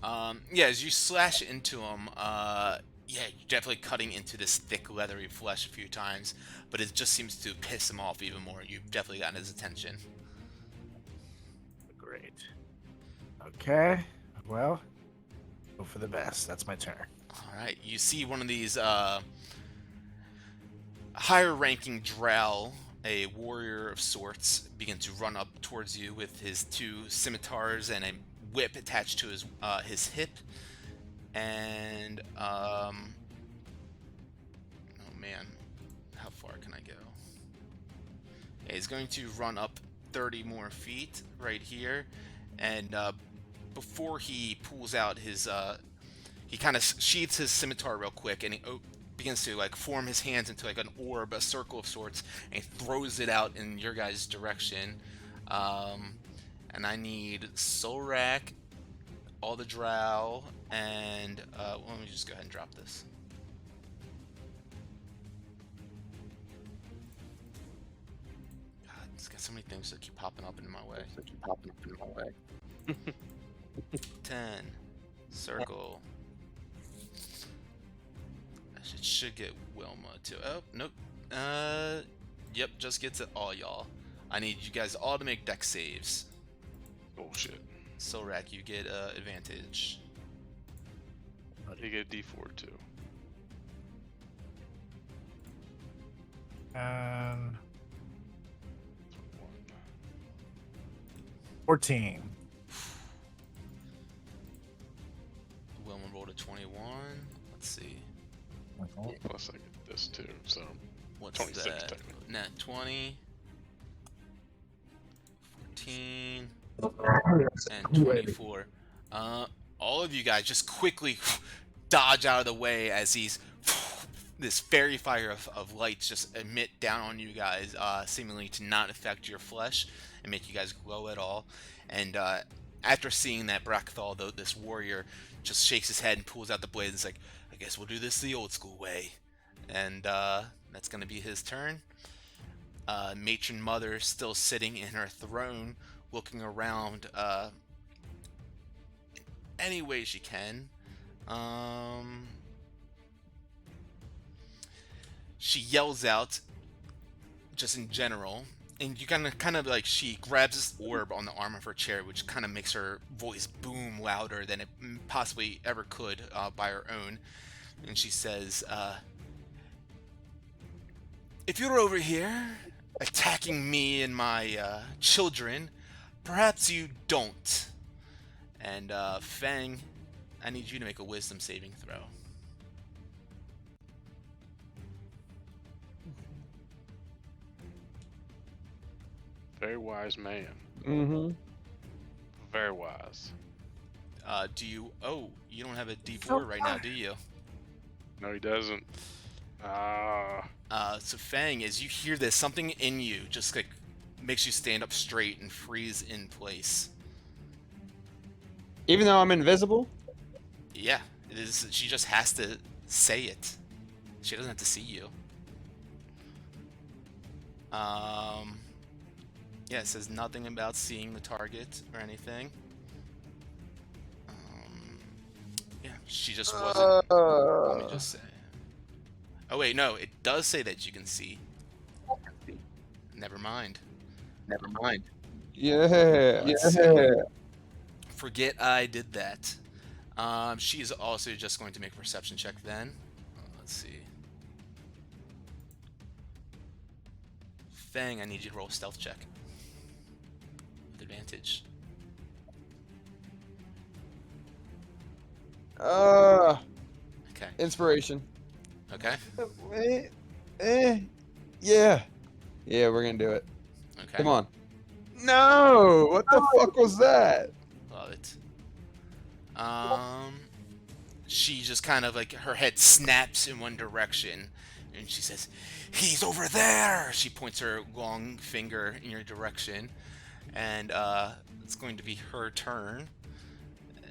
Yeah, as you slash into him, yeah, you're definitely cutting into this thick, leathery flesh a few times, but it just seems to piss him off even more. You've definitely gotten his attention. Great. Okay. Well, go for the best. That's my turn. Alright, you see one of these, higher-ranking drow, a warrior of sorts, begin to run up towards you with his 2 scimitars and a whip attached to his hip. And, oh man, how far can I go? Yeah, he's going to run up 30 more feet right here, and before he pulls out his, he kind of sheathes his scimitar real quick, and he begins to like form his hands into like an orb, a circle of sorts, and he throws it out in your guys' direction. And I need Solrak, all the drow, and well, let me just go ahead and drop this. God, it's got so many things that keep popping up in my way. 10 circle. It should get Wilma too. Oh nope. Yep, just gets it all, y'all. I need you guys all to make dex saves. Bullshit. Solrak, you get advantage. You get a D4 too. And 1. 14. Wilma rolled a 21. Let's see. Plus I get this too, so What's 26 that? technically. Nat 20. 14. And 24. All of you guys just quickly dodge out of the way as these this fairy fire of lights just emit down on you guys, seemingly to not affect your flesh and make you guys glow at all. And after seeing that, Brakthal, though, this warrior, just shakes his head and pulls out the blade and is like, I guess we'll do this the old school way. And that's going to be his turn. Matron Mother still sitting in her throne, looking around any way she can. She yells out, just in general, and you kind of like, she grabs this orb on the arm of her chair, which kind of makes her voice boom louder than it possibly ever could by her own. And she says, if you're over here attacking me and my children, perhaps you don't. And Fang, I need you to make a wisdom saving throw. Very wise man. Mm-hmm. Very wise. Do you... Oh, you don't have a D4 right now, do you? No, he doesn't. So Fang, as you hear this, something in you just like makes you stand up straight and freeze in place. Even though I'm invisible? Yeah, it is. She just has to say it. She doesn't have to see you. Yeah, it says nothing about seeing the target or anything. Yeah, she just wasn't. Let me just say. Oh wait, no, it does say that you can see. Never mind. Never mind. Yeah. Let's see. Forget I did that. She's also just going to make a perception check then. Let's see. Fang, I need you to roll a stealth check. With advantage. Okay. Inspiration. Okay. Yeah. Yeah, we're gonna do it. Okay. Come on. No! What the fuck was that? Love it. She just kind of like, her head snaps in one direction and she says, he's over there! She points her long finger in your direction, and it's going to be her turn.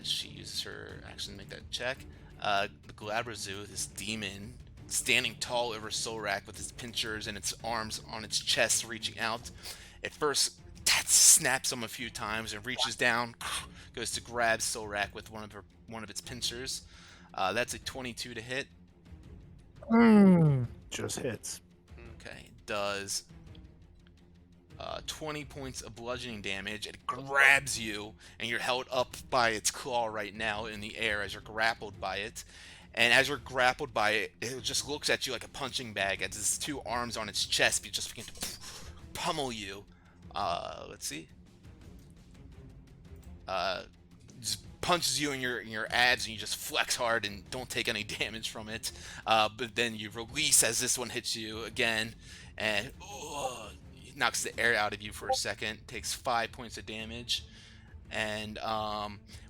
She uses her action to make that check. The Glabrazu, this demon, standing tall over Solrak with its pincers and its arms on its chest reaching out. At first, snaps him a few times and reaches down, goes to grab Solrak with one of its pincers. That's a 22 to hit. Just hits. Okay, it does 20 points of bludgeoning damage. It grabs you, and you're held up by its claw right now in the air as you're grappled by it. And as you're grappled by it, it just looks at you like a punching bag as its two arms on its chest just begin to pummel you. Let's see. Just punches you in your abs, and you just flex hard and don't take any damage from it. But then you release as this one hits you again, and it knocks the air out of you for a second. Takes 5 points of damage, and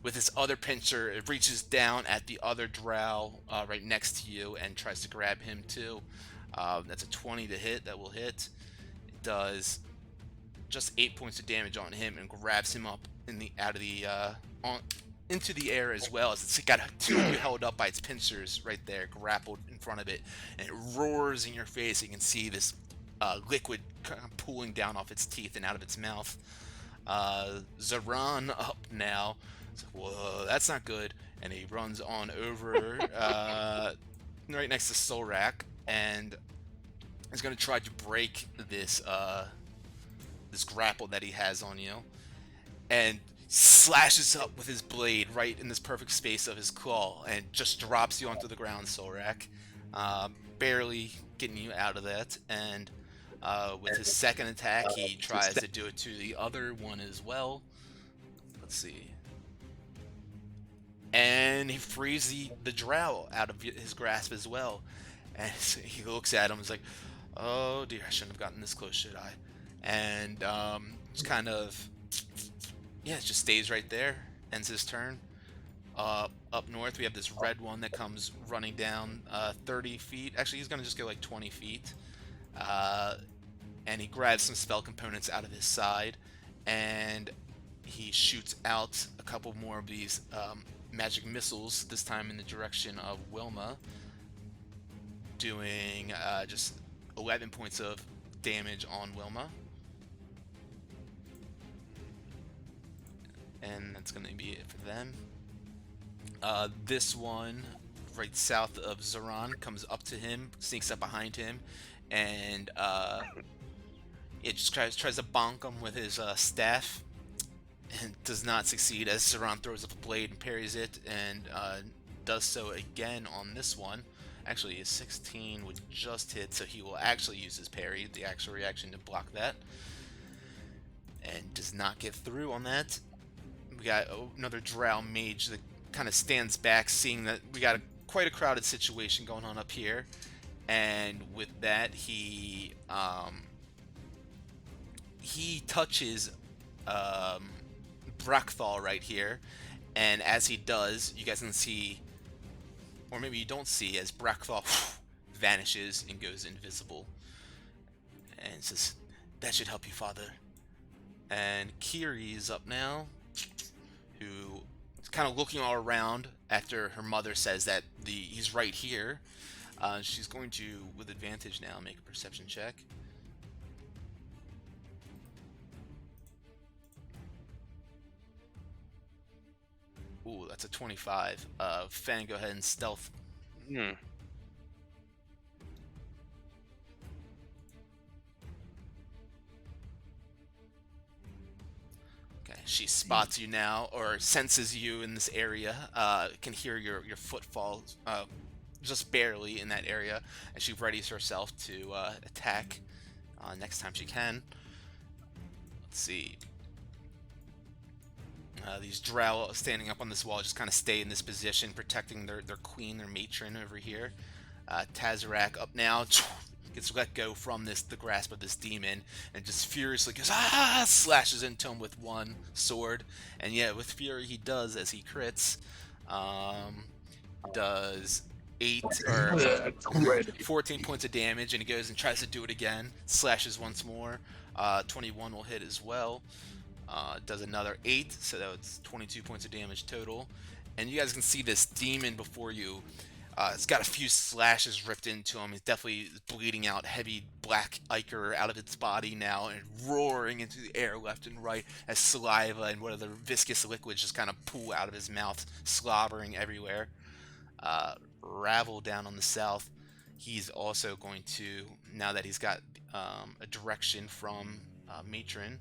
with its other pincher, it reaches down at the other drow right next to you and tries to grab him too. That's a 20 to hit. That will hit. It does just 8 points of damage on him and grabs him up into the air as well, as it's got two of you held up by its pincers right there, grappled in front of it, and it roars in your face. You can see this liquid kind of pooling down off its teeth and out of its mouth. Zaran up now. It's like, whoa, that's not good. And he runs on over right next to Solrak, and is going to try to break this this grapple that he has on you, and slashes up with his blade right in this perfect space of his claw, and just drops you onto the ground, Solrak, barely getting you out of that. And with his second attack, he tries to do it to the other one as well. Let's see. And he frees the drow out of his grasp as well. And he looks at him and is like, oh dear, I shouldn't have gotten this close, should I? And just kind of, yeah, it just stays right there. Ends his turn. Up north, we have this red one that comes running down 30 feet. Actually, he's going to just go like 20 feet. And he grabs some spell components out of his side. And he shoots out a couple more of these magic missiles, this time in the direction of Wilma, doing just 11 points of damage on Wilma. And that's going to be it for them. This one, right south of Zoran, comes up to him, sneaks up behind him, and it just tries to bonk him with his staff, and does not succeed as Zoran throws up a blade and parries it, and does so again on this one. Actually, a 16 would just hit, so he will actually use his parry, the actual reaction, to block that, and does not get through on that. We got another drow mage that kind of stands back, seeing that we got quite a crowded situation going on up here, and with that he touches Brakthal right here, and as he does, you guys can see, or maybe you don't see, as Brakthal vanishes and goes invisible, and says, "That should help you, Father." And Kiri's up now, who is kind of looking all around after her mother says that he's right here. She's going to, with advantage now, make a perception check. Ooh, that's a 25. Fang, go ahead and stealth. Okay, she spots you now, or senses you in this area. Can hear your footfall just barely in that area, and she readies herself to attack next time she can. Let's see. These drow standing up on this wall just kind of stay in this position, protecting their queen, their matron over here. Tazarak up now, gets let go from the grasp of this demon, and just furiously goes, slashes into him with one sword. And yeah, with fury he does, as he crits. Does 14 points of damage, and he goes and tries to do it again, slashes once more. 21 will hit as well. Does another 8, so that's 22 points of damage total. And you guys can see this demon before you. It's got a few slashes ripped into him. He's definitely bleeding out heavy black ichor out of its body now, and roaring into the air left and right as saliva and whatever viscous liquids just kind of pool out of his mouth, slobbering everywhere. Ravel down on the south, he's also going to, now that he's got a direction from Matron,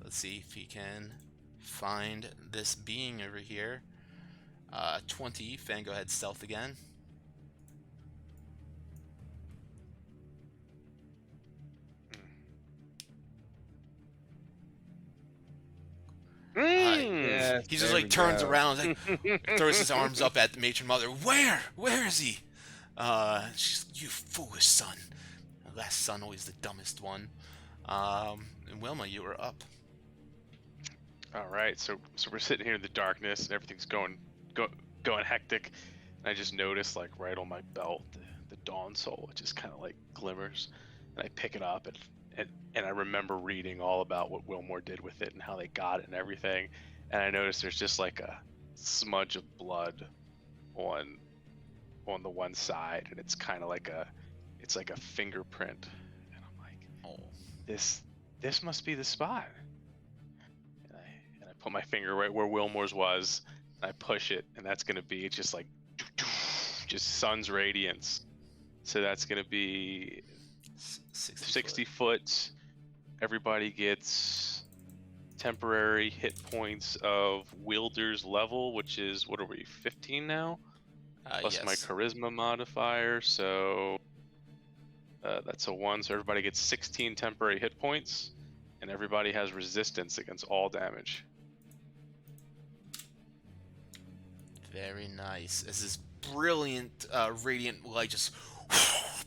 let's see if he can find this being over here. 20. Fang, go ahead, stealth again. Yes, he just there like we turns go. around, like, throws his arms up at the matron mother. Where is he? She's, you foolish son. The last son, always the dumbest one. And Wilma, you are up. All right, so we're sitting here in the darkness, and everything's going hectic. And I just noticed, like, right on my belt, the Dawn Soul, it just kind of like glimmers, and I pick it up, and I remember reading all about what Wilmore did with it and how they got it and everything. And I noticed there's just like a smudge of blood on the one side, and it's kind of like it's like a fingerprint. And I'm like, oh, this must be the spot. And I put my finger right where Wilmore's was, and I push it, and that's gonna be just like just sun's radiance. So that's gonna be 60 foot. foot. Everybody gets temporary hit points of wielder's level, which is, what are we, 15 now? Plus my Yes. charisma modifier, so that's a 1. So everybody gets 16 temporary hit points, and everybody has resistance against all damage. Very nice. As this brilliant radiant light just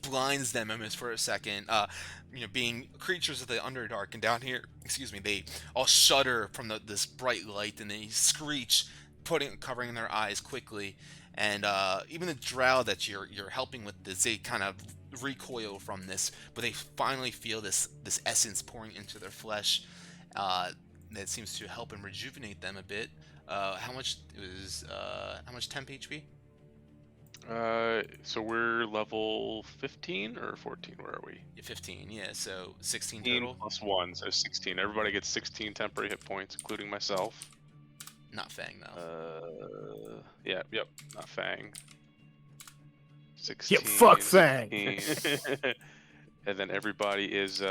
blinds them almost for a second. Being creatures of the Underdark, and down here, excuse me, they all shudder from this bright light, and they screech, covering their eyes quickly. And even the drow that you're helping with this, they kind of recoil from this, but they finally feel this essence pouring into their flesh. That seems to help and rejuvenate them a bit. How much is how much temp HP? So we're level 15 or 14. Where are we? Yeah, 15. Yeah, so 16 15 total. plus 1, so 16. Everybody gets 16 temporary hit points, including myself. Not Fang though. Yep, not Fang. 16. Yeah, fuck Fang. 16. And then everybody is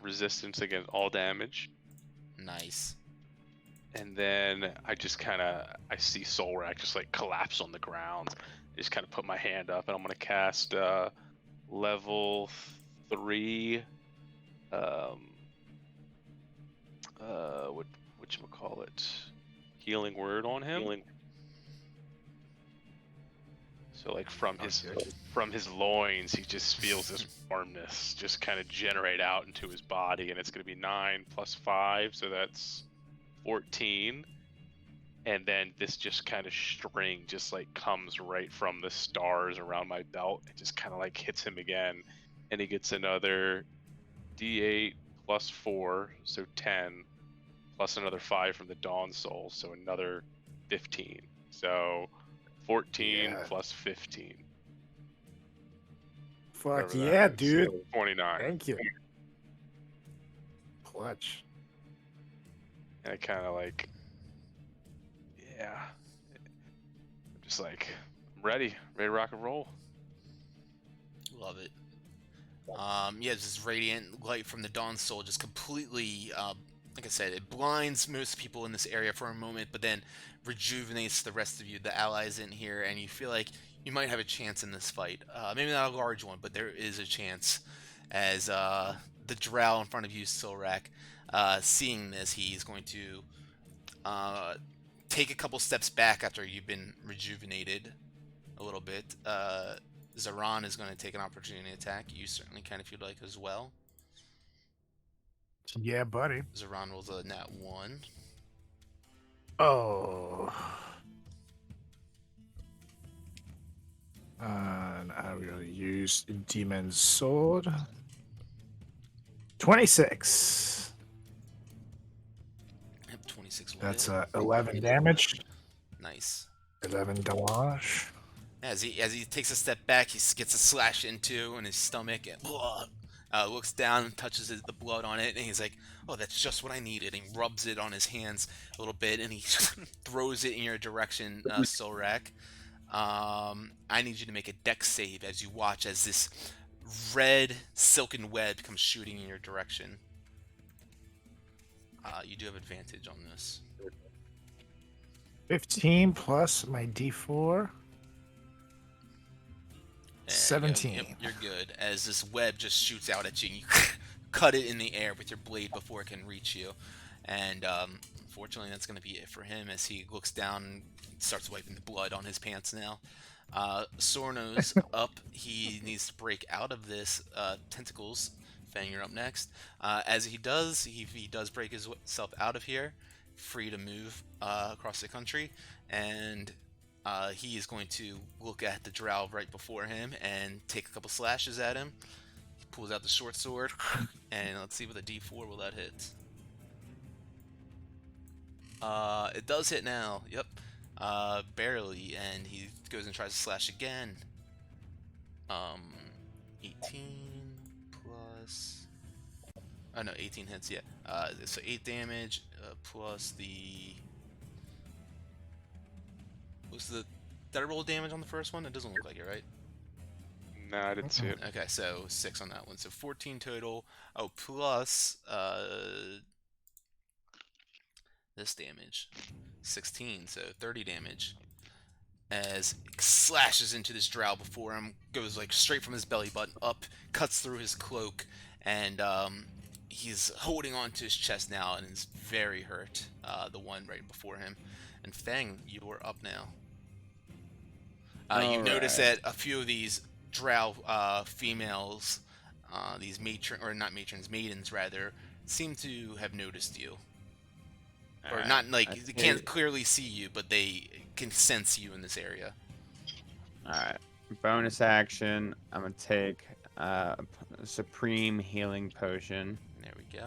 resistance against all damage. Nice. And then I see Solrak just like collapse on the ground. I just kind of put my hand up, and I'm gonna cast level 3. Whatchamacallit? Healing word on him. So like from his loins, he just feels this warmness just kind of generate out into his body, and it's gonna be 9 plus 5, so that's 14. And then this just kind of string just like comes right from the stars around my belt. It just kind of like hits him again, and he gets another D8 plus 4, so 10, plus another 5 from the Dawn Soul, so another 15. So 14 plus 15. Fuck yeah, is. dude. So 29. Thank you. Clutch. And I kind of like, yeah. I'm just like, I'm ready to rock and roll. Love it. This radiant light from the Dawn Soul just completely, like I said, it blinds most people in this area for a moment, but then rejuvenates the rest of you, the allies in here, and you feel like you might have a chance in this fight. Maybe not a large one, but there is a chance. As the drow in front of you, Silrak, seeing this, he's going to take a couple steps back after you've been rejuvenated a little bit. Zaran is going to take an opportunity attack. You certainly can if you'd like as well. Yeah, buddy. Zaran rolls a nat 1. Oh. And I will use Demon's Sword. 26. Yep, 26 will That's hit. 11 damage. Nice. 11 damage. As he takes a step back, he gets a slash into in his stomach and looks down and touches the blood on it, and he's like, "Oh, that's just what I needed." And he rubs it on his hands a little bit, and he throws it in your direction, Solrak. I need you to make a dex save as you watch as this red silken web comes shooting in your direction. You do have advantage on this. 15 plus my D4. 17. Yep, you're good. As this web just shoots out at you, and you cut it in the air with your blade before it can reach you. And unfortunately, that's going to be it for him as he looks down and starts wiping the blood on his pants now. Sorno's up. He needs to break out of this tentacles. Fang, you're up next. As he does, he does break himself out of here, free to move across the country, and he is going to look at the drow right before him and take a couple slashes at him. He pulls out the short sword, and let's see with a D4 will that hit. It does hit now. Yep. Barely, and he goes and tries to slash again. 18 plus. Oh no, 18 hits. Yeah. So 8 damage plus the. Was the. Did I roll damage on the first one? It doesn't look like it, right? No, I didn't see it. Okay, so 6 on that one. So 14 total. Oh, plus this damage. 16, so 30 damage. As it slashes into this drow before him, goes like straight from his belly button up, cuts through his cloak, and he's holding on to his chest now and is very hurt. The one right before him. And Fang, you are up now. You notice that a few of these drow females, these maidens rather, seem to have noticed you. Or Alright, not like I they can't take- clearly see you, but they can sense you in this area. Alright. Bonus action. I'm gonna take Supreme Healing Potion. There we go.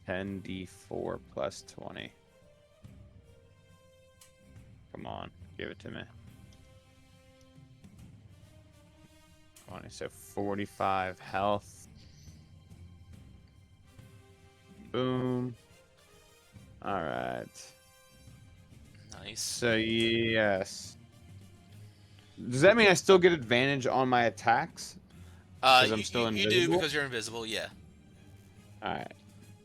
10d4 plus 20. Come on, give it to me. 20, so 45 health. Boom. Alright. Nice. So, yes. Does that mean I still get advantage on my attacks? Because I'm still you do invisible? because you're invisible, yeah. Alright.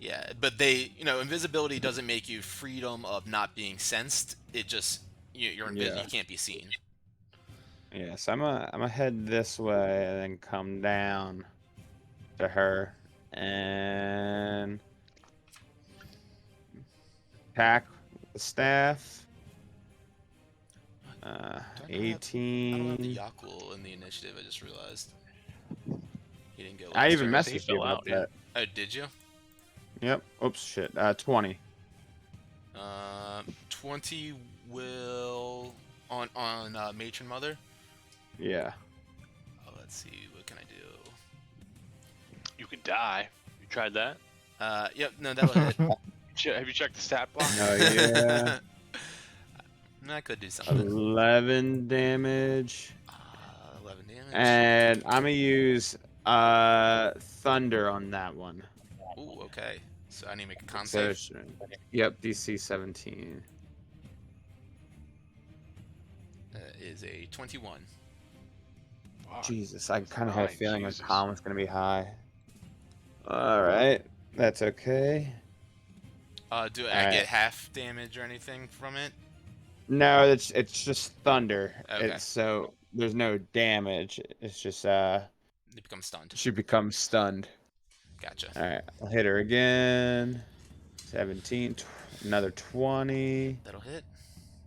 Yeah, but they, invisibility doesn't make you freedom of not being sensed. It just you're invisible. Yeah. You can't be seen. Yes, I'm gonna head this way and then come down to her and attack the staff. Don't have- I don't have the 18. Yakul in the initiative. I just realized he didn't go. I last even turn. messed- messaged fell you about out, yeah. that. Oh, did you? Yep. Oops, shit. 20. 20 will on Matron Mother. Yeah. Oh, let's see. What can I do? You can die. You tried that? Yep. No, that'll hit. Have you checked the stat block? No, yeah. I could do something. 11 damage. 11 damage. And I'm gonna use thunder on that one. Ooh, okay. So I need to make a con So, save. yep, DC 17. Is a 21. Fuck. Jesus, I kind of had a Fine, feeling Jesus. the con was gonna be high. All right, that's okay. Do I Alright. get half damage or anything from it? No, it's just thunder. Okay. It's so there's no damage. It's just They become stunned. she becomes stunned. Gotcha. All right, I'll hit her again. 17, another 20, That'll hit.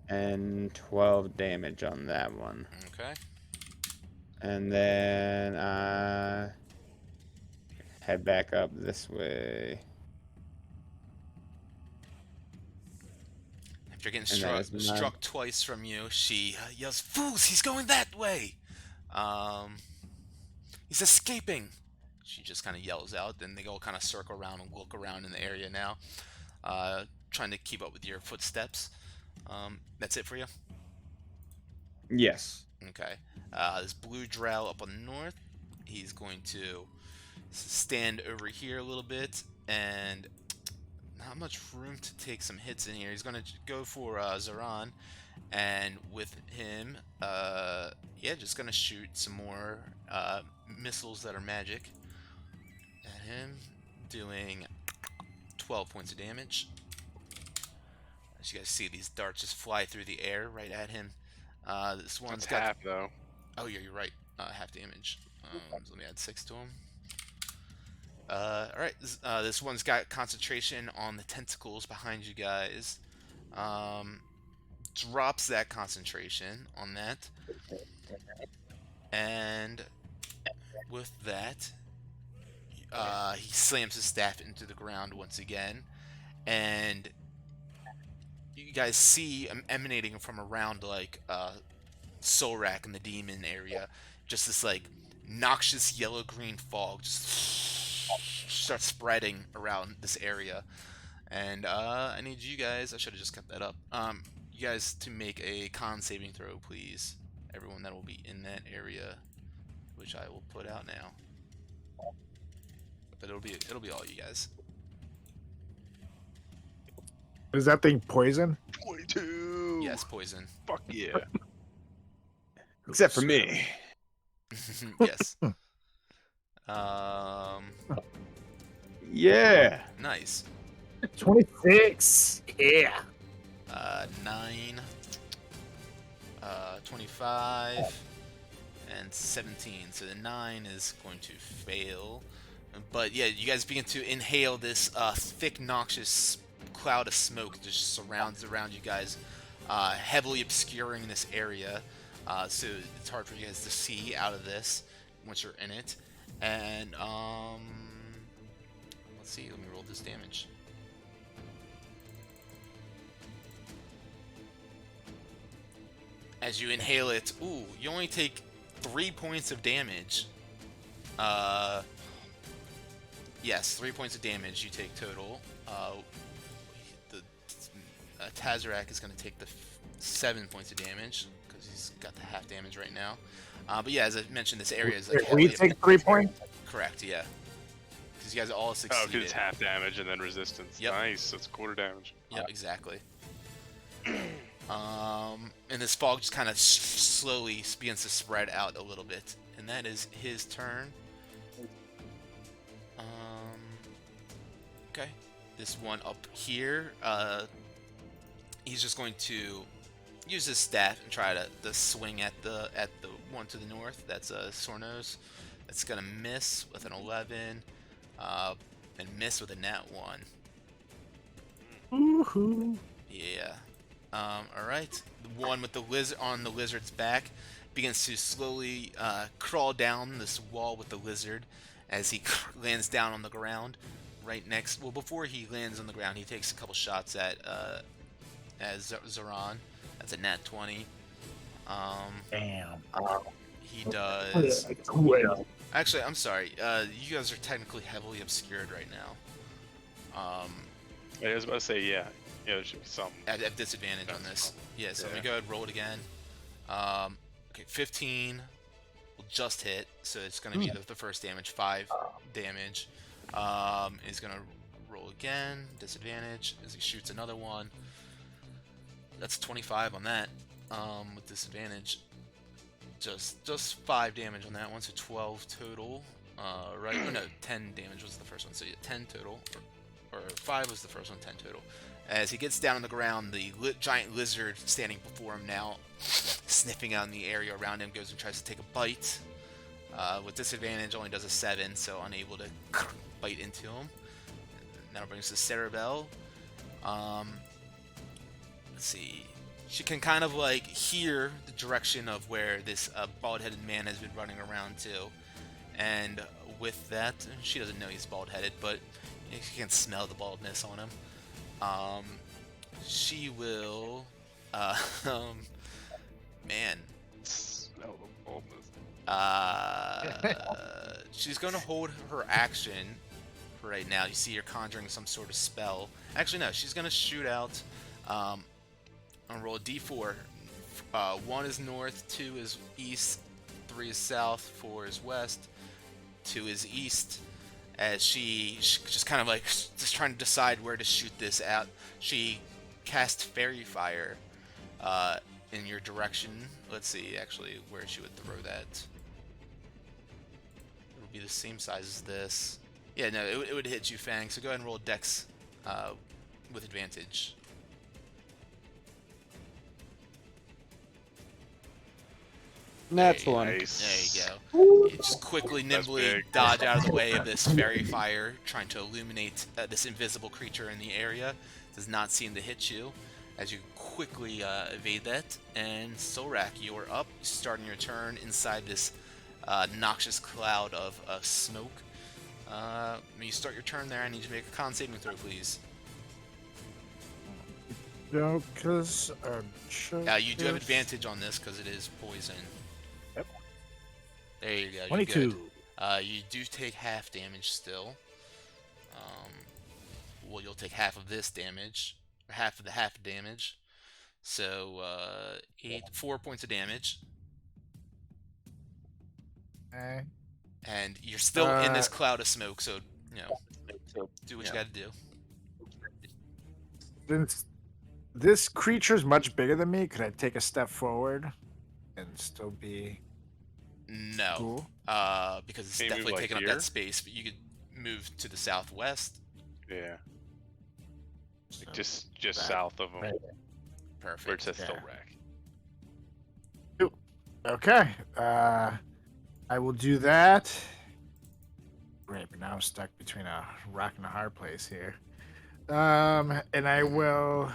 and 12 damage on that one. Okay. And then head back up this way. After getting And that is mine. struck twice from you, she yells, "Fools! He's going that way! He's escaping!" She just kind of yells out. Then they all kind of circle around and look around in the area now, trying to keep up with your footsteps. That's it for you? Yes. Okay. This blue drow up on the north, he's going to stand over here a little bit, and not much room to take some hits in here. He's going to go for Zoran, and with him, yeah, just going to shoot some more missiles that are magic at him, doing 12 points of damage. As you guys see, these darts just fly through the air right at him. This one's That's got... half, though. Oh, yeah, you're right. Half damage. So let me add 6 to him. Alright, this one's got concentration on the tentacles behind you guys. Drops that concentration on that. And with that, he slams his staff into the ground once again. And you guys see emanating from around, like, Solrak and the demon area, just this, like, noxious yellow-green fog just starts spreading around this area. And I need you guys, I should have just kept that up, you guys to make a con saving throw, please. Everyone that will be in that area, which I will put out now. But it'll be all you guys. Is that thing poison? 22. Yes, poison. Fuck yeah. Except for me. Yes. Um, Yeah. nice. 26. Yeah. 9, 25, and 17. So the 9 is going to fail. But yeah, you guys begin to inhale this thick, noxious cloud of smoke that just surrounds around you guys, heavily obscuring this area. So it's hard for you guys to see out of this once you're in it. And let's see. Let me roll this damage. As you inhale it, ooh, you only take 3 points of damage. Yes, 3 points of damage you take total. The Tazarak is going to take the 7 points of damage because he's got the half damage right now. But yeah, as I mentioned, this area is like We take 3 points. Correct, yeah. Because you guys all Oh, succeeded. because it's half damage and then resistance. Yep. Nice. That's quarter damage. Yep, exactly. And this fog just kind of slowly begins to spread out a little bit, and that is his turn. Okay, this one up here, he's just going to use his staff and try to swing at the one to the north. That's Sornos. That's gonna miss with an 11, and miss with a nat 1. Woohoo. Yeah. All right. The one with the lizard on the lizard's back begins to slowly crawl down this wall with the lizard as he lands down on the ground right next. Well, before he lands on the ground, he takes a couple shots at Zoran. That's a nat 20. Damn. He does. Actually, I'm sorry. You guys are technically heavily obscured right now. I was about to say, yeah. Yeah, there should be some. At disadvantage on this. Yeah, so let me go ahead and roll it again. Okay, 15 will just hit, so it's going to be the first damage, 5 damage. He's going to roll again, disadvantage, as he shoots another one. That's 25 on that, with disadvantage. Just 5 damage on that one, so 12 total. Right? Oh, no, 10 damage was the first one, so yeah, 10 total. Or 5 was the first one, 10 total. As he gets down on the ground, the giant lizard standing before him now, sniffing out in the area around him, goes and tries to take a bite. With disadvantage, only does a 7, so unable to bite into him. Now brings to Cerebel. Let's see. She can kind of like hear the direction of where this bald-headed man has been running around to. And with that, she doesn't know he's bald-headed, but she can smell the baldness on him. She will, man. Smell the boldness. She's going to hold her action for right now. You see her conjuring some sort of spell. Actually, no, she's going to shoot out, and roll a d4. 1 is north, 2 is east, 3 is south, 4 is west, 2 is east. As she just kind of like just trying to decide where to shoot this at, she casts Fairy Fire in your direction. Let's see, actually, where she would throw that. It would be the same size as this. Yeah, no, it would hit you, Fang. So go ahead and roll Dex with advantage. Natural one. Nice. There you go. You just quickly, nimbly big. dodge out of the way of this fairy fire, trying to illuminate this invisible creature in the area. Does not seem to hit you, as you quickly evade that. And Solrak, you are up, starting your turn inside this noxious cloud of smoke. When you start your turn there, I need you to make a con saving throw, please. No, because You do have advantage on this because it is poison. Yep. There you go. You're 22. good. You do take half damage still. Well, you'll take half of this damage, or half of the half damage. So 4 points of damage, Okay. and you're still in this cloud of smoke. So do what you got to do. Since this creature's much bigger than me, could I take a step forward and still be No, Cool. because it's Can you move, definitely like, taking up here? that space. But you could move to the southwest. Yeah. So Just that- south of them, right. where it Perfect. says Yeah. Thorak. Okay. I will do that. Great, but now I'm stuck between a rock and a hard place here. And I will.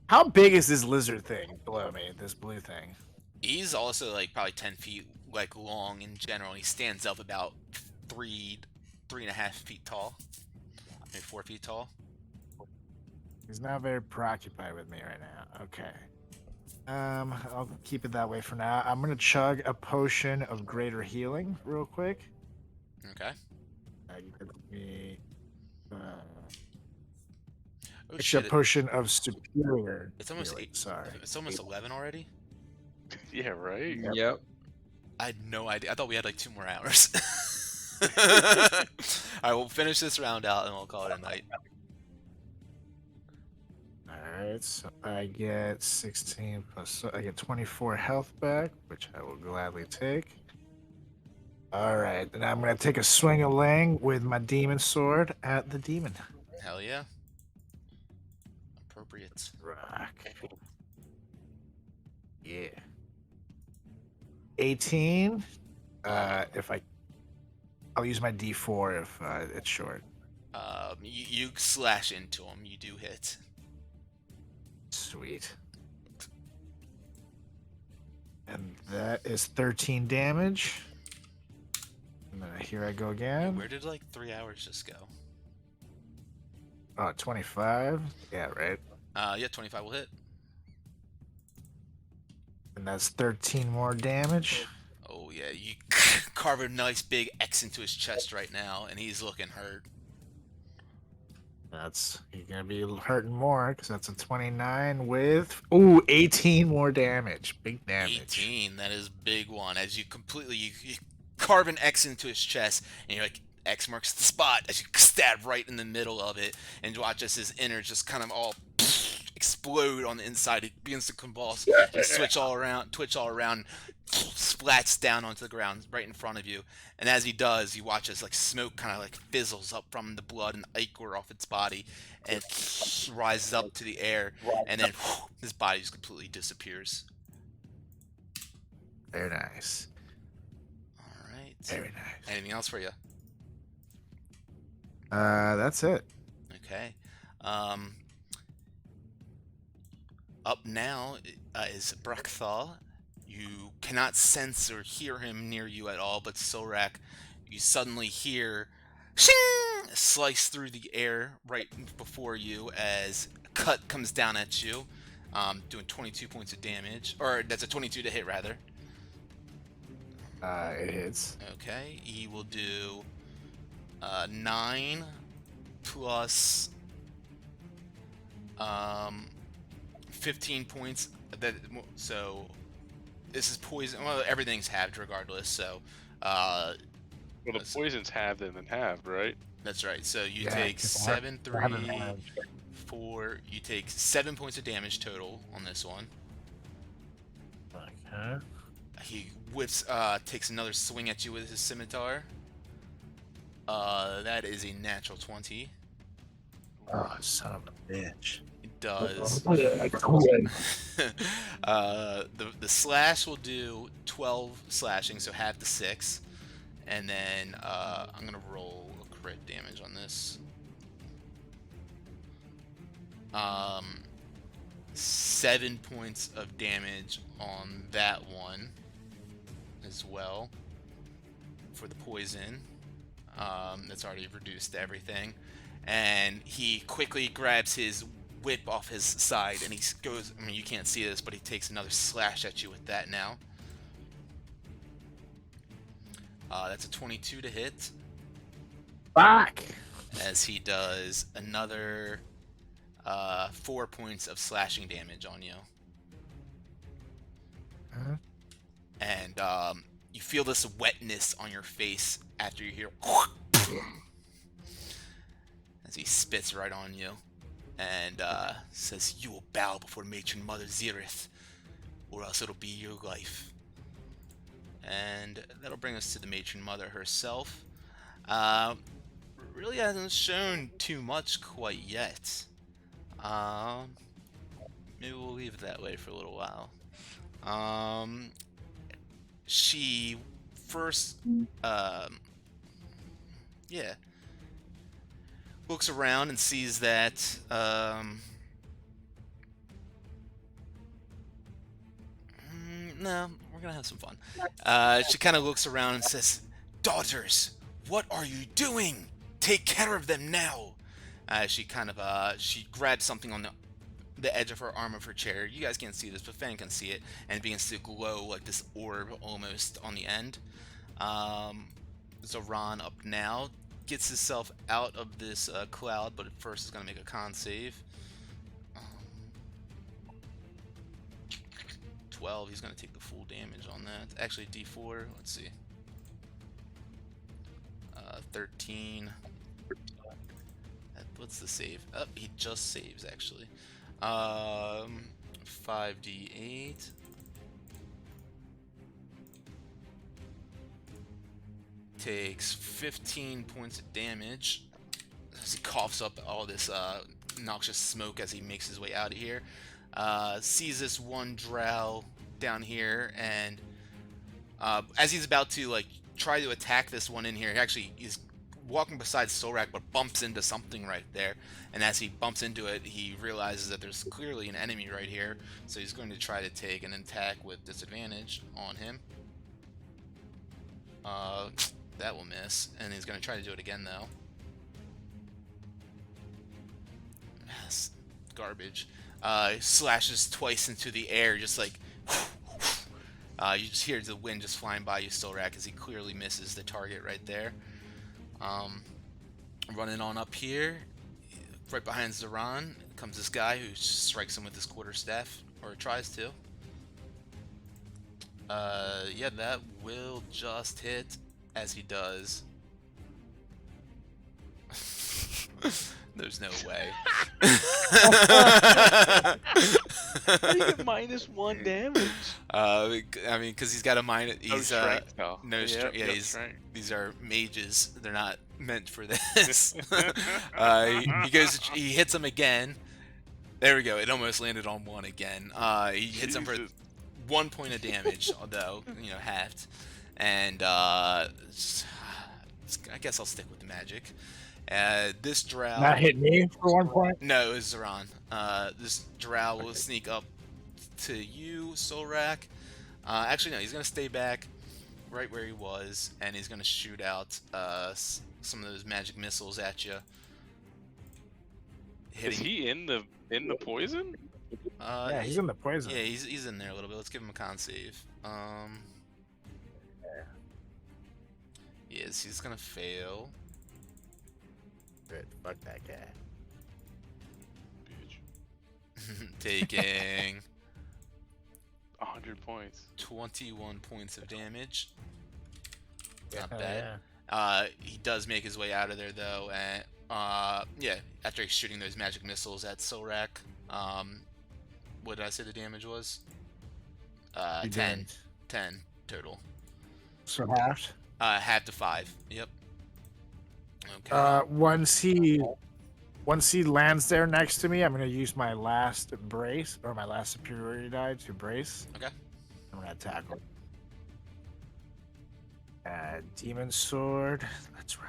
How big is this lizard thing below me? This blue thing. He's also like probably 10 feet like long in general. He stands up about 3.5 feet tall, maybe 4 feet tall. He's not very preoccupied with me right now. Okay. I'll keep it that way for now. I'm gonna chug a potion of greater healing real quick. Okay. Give me, Oh actually, shit! a potion of superior. It's almost healing. 8. Sorry. It's almost 11 already. Yeah, right? Yep. I had no idea. I thought we had like 2 more hours. All right, we'll finish this round out and we'll call it a night. Alright, so I get 16 plus, so I get 24 health back, which I will gladly take. Alright, then I'm gonna take a swing-a-lang with my demon sword at the demon. Hell yeah. Appropriate. Rock. Yeah. 18. If I'll use my D4 if it's short. You slash into him. You do hit. Sweet. And that is 13 damage. And then here I go again. Where did like 3 hours just go? Oh, 25. Yeah, right. Yeah, 25 will hit. And that's 13 more damage. Oh yeah, you carve a nice big X into his chest right now, and he's looking hurt. You're gonna be hurting more because that's a 29 with 18 more damage. Big damage. 18, that is a big one. As you carve an X into his chest, and you're like, X marks the spot as you stab right in the middle of it, and watch as his innards just kind of all explode on the inside. It begins to convulse and twitch all around, splats down onto the ground right in front of you. And as he does, you watch as like smoke kind of like fizzles up from the blood and ichor off its body, and it rises up to the air, and then his body just completely disappears. Very nice. All right. Very nice. Anything else for you? That's it. Okay. Up now is Brakthal. You cannot sense or hear him near you at all, but Sorak, you suddenly hear shing, slice through the air right before you as a cut comes down at you, doing 22 points of damage. Or that's a 22 to hit, rather. It hits. Okay, he will do 9 plus 15 points. So this is poison. Well, everything's halved regardless. So Well, the poison's halved and then halved, right? that's right. So you Yeah, take 'cause 7, I haven't 3, managed. 4. You take 7 points of damage total on this one. Okay. He takes another swing at you with his scimitar. That is a natural 20. Oh, son of a bitch. It does. The slash will do 12 slashing, so half the 6. And then I'm gonna roll a crit damage on this. 7 points of damage on that one as well for the poison. That's already reduced to everything. And he quickly grabs his whip off his side, and he goes, I mean, you can't see this, but he takes another slash at you with that now. That's a 22 to hit. Fuck! As he does another 4 points of slashing damage on you. Huh? And you feel this wetness on your face after you hear as he spits right on you and says, "You will bow before matron Mother Zirith, or else it'll be your life." And that'll bring us to the matron mother herself. Really hasn't shown too much quite yet. Maybe we'll leave it that way for a little while. She first, yeah, looks around and sees that, no, we're gonna have some fun. She kind of looks around and says, "Daughters, what are you doing? Take care of them now." She kind of, she grabs something on the edge of her arm of her chair. You guys can't see this, but Fan can see it, and it begins to glow like this orb almost on the end. Zoran up now gets himself out of this cloud, but at first is going to make a con save. 12, he's going to take the full damage on that. Actually, D4, let's see. 13. What's the save? Oh, he just saves, actually. 5d8. Takes 15 points of damage as he coughs up all this noxious smoke as he makes his way out of here. Sees this one drow down here, and as he's about to like try to attack this one in here, he actually is walking beside Solrak, but bumps into something right there. And as he bumps into it, he realizes that there's clearly an enemy right here, so he's going to try to take an attack with disadvantage on him. That will miss, and he's going to try to do it again, though. Yes, garbage. Slashes twice into the air, just like... you just hear the wind just flying by you, Solrak, as he clearly misses the target right there. Running on up here, right behind Zoran, comes this guy who strikes him with his quarterstaff, or tries to. Yeah, that will just hit. As he does. There's no way. How do you get -1 damage? I mean, because he's got a minus. No He's strength, though. no strength. Yeah, no he's. strength. These are mages. They're not meant for this. He goes. He hits him again. There we go. It almost landed on 1 again. He hits him for 1 point of damage, although halved. And I guess I'll stick with the magic. This drow. Not hit me for 1 point. No, it was Zoran. This drow will sneak up to you, Solrak. Actually, no, he's gonna stay back right where he was, and he's gonna shoot out some of those magic missiles at you. Is he in the poison? Yeah, he's in the poison. Yeah, he's in there a little bit. Let's give him a con save. Yes, he's gonna fail. Good. Fuck that guy. Bitch. Taking 100 points. 21 points of damage. Yeah, Not bad. He does make his way out of there though, and yeah, after he's shooting those magic missiles at Solrak. What did I say the damage was? 10 total. So half. Half to 5. Yep. Okay. Once he lands there next to me, I'm gonna use my last brace or my last superiority die to brace. Okay. I'm gonna attack him. Demon sword. Let's rock.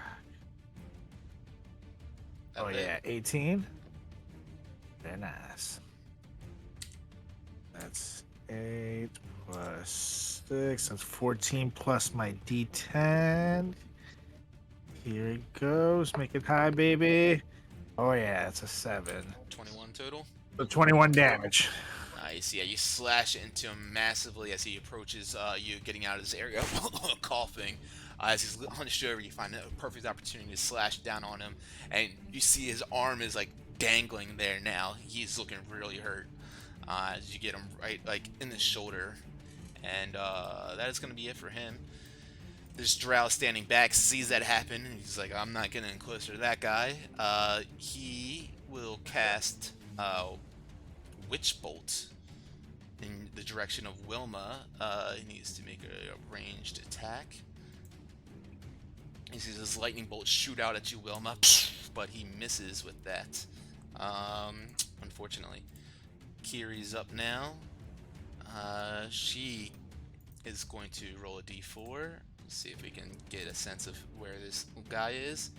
Oh yeah, 18. Very nice. That's 8 plus 6. That's 14 plus my D10. Here it goes. Make it high, baby. Oh yeah, it's a 7. 21 total. So 21 damage. Nice. Yeah, you slash into him massively as he approaches you, getting out of this area, coughing. As he's hunched over, you find a perfect opportunity to slash down on him, and you see his arm is like dangling there now. He's looking really hurt. As you get him right like in the shoulder, and that is going to be it for him. This drow standing back sees that happen, and he's like, I'm not getting in closer to that guy. He will cast Witch Bolt in the direction of Wilma. He needs to make a ranged attack. He sees his lightning bolt shoot out at you, Wilma, but he misses with that. Unfortunately. Kiri's up now. She is going to roll a d4. See if we can get a sense of where this guy is.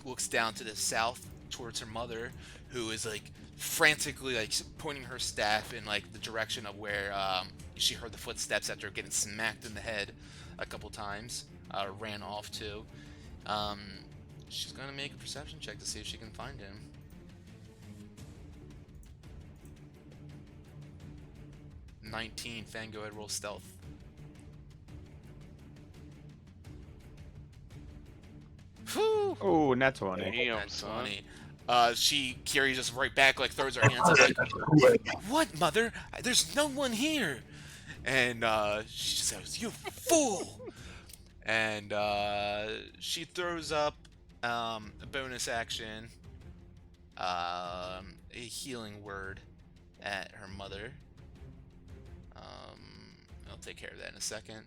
Looks down to the south towards her mother, who is like frantically like pointing her staff in like the direction of where she heard the footsteps after getting smacked in the head a couple times. Ran off to. She's gonna make a perception check to see if she can find him. $19. Fang, go ahead, roll stealth. Whew! Oh, nat 20. Damn, Nat son. 20. Kiri just right back, like throws her hands up, like, "What, mother? There's no one here." And she says, "You fool!" And she throws up a bonus action, a healing word at her mother. I'll take care of that in a second.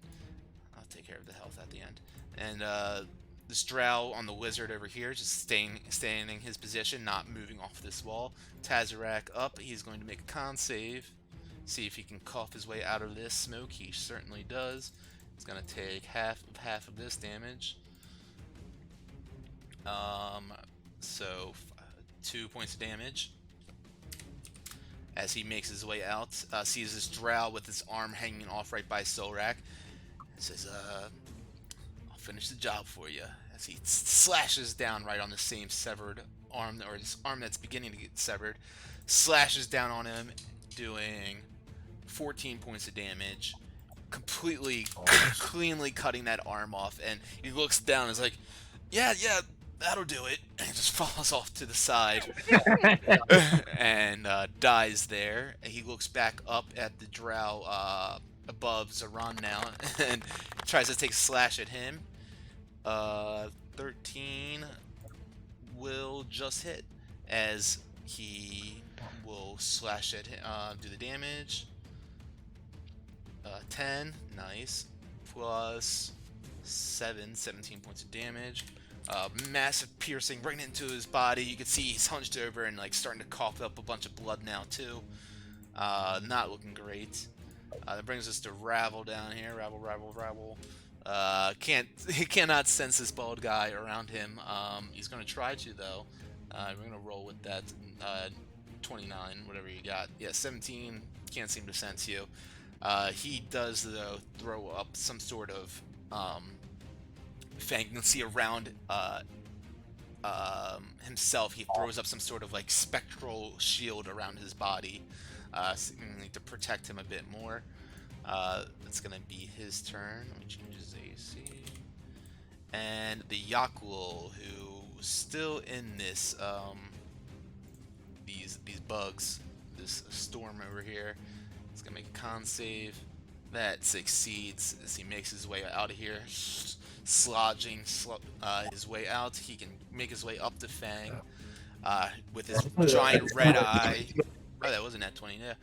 I'll take care of the health at the end. And this drow on the wizard over here, just staying in his position, not moving off this wall. Tazarak up. He's going to make a con save. See if he can cough his way out of this smoke. He certainly does. He's going to take half of this damage. So 2 points of damage. As he makes his way out, sees this drow with his arm hanging off right by Solrak. Says, "I'll finish the job for you." As he slashes down right on the same severed arm, or this arm that's beginning to get severed, slashes down on him, doing 14 points of damage, completely, cleanly cutting that arm off. And he looks down and is like, yeah, that'll do it. And he just falls off to the side and dies there. And he looks back up at the drow above Zaran now and tries to take a slash at him. 13 will just hit as he will slash at him, do the damage. 10, nice, plus 17 points of damage. Massive piercing right into his body. You can see he's hunched over and like starting to cough up a bunch of blood now too. Not looking great. That brings us to Ravel down here. Ravel. He cannot sense this bald guy around him. He's gonna try to though. We're gonna roll with that 29, whatever you got. Yeah, 17. Can't seem to sense you. He does though throw up some sort of Fang can see around himself. He throws up some sort of like spectral shield around his body, seemingly to protect him a bit more. It's gonna be his turn. Let me change his AC. And the Yakul, who's still in this these bugs, this storm over here, is gonna make a con save. That succeeds as he makes his way out of here, slodging his way out. He can make his way up to Fang with his giant red eye. Oh, that wasn't at 20. Yeah,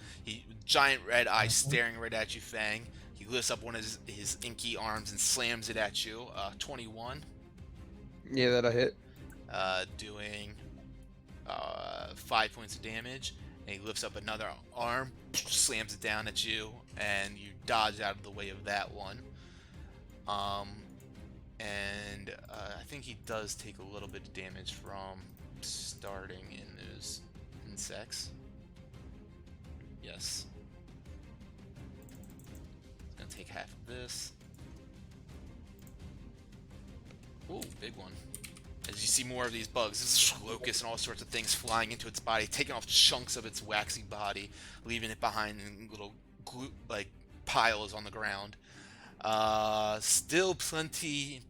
giant red eye staring right at you, Fang. He lifts up one of his inky arms and slams it at you. 21. Yeah, that'll hit. Doing 5 points of damage. And he lifts up another arm, slams it down at you, and you dodge out of the way of that one. And I think he does take a little bit of damage from starting in those insects. Yes. He's gonna take half of this. Ooh, big one. As you see more of these bugs, this is locusts and all sorts of things flying into its body, taking off chunks of its waxy body, leaving it behind in little like piles on the ground. Still plenty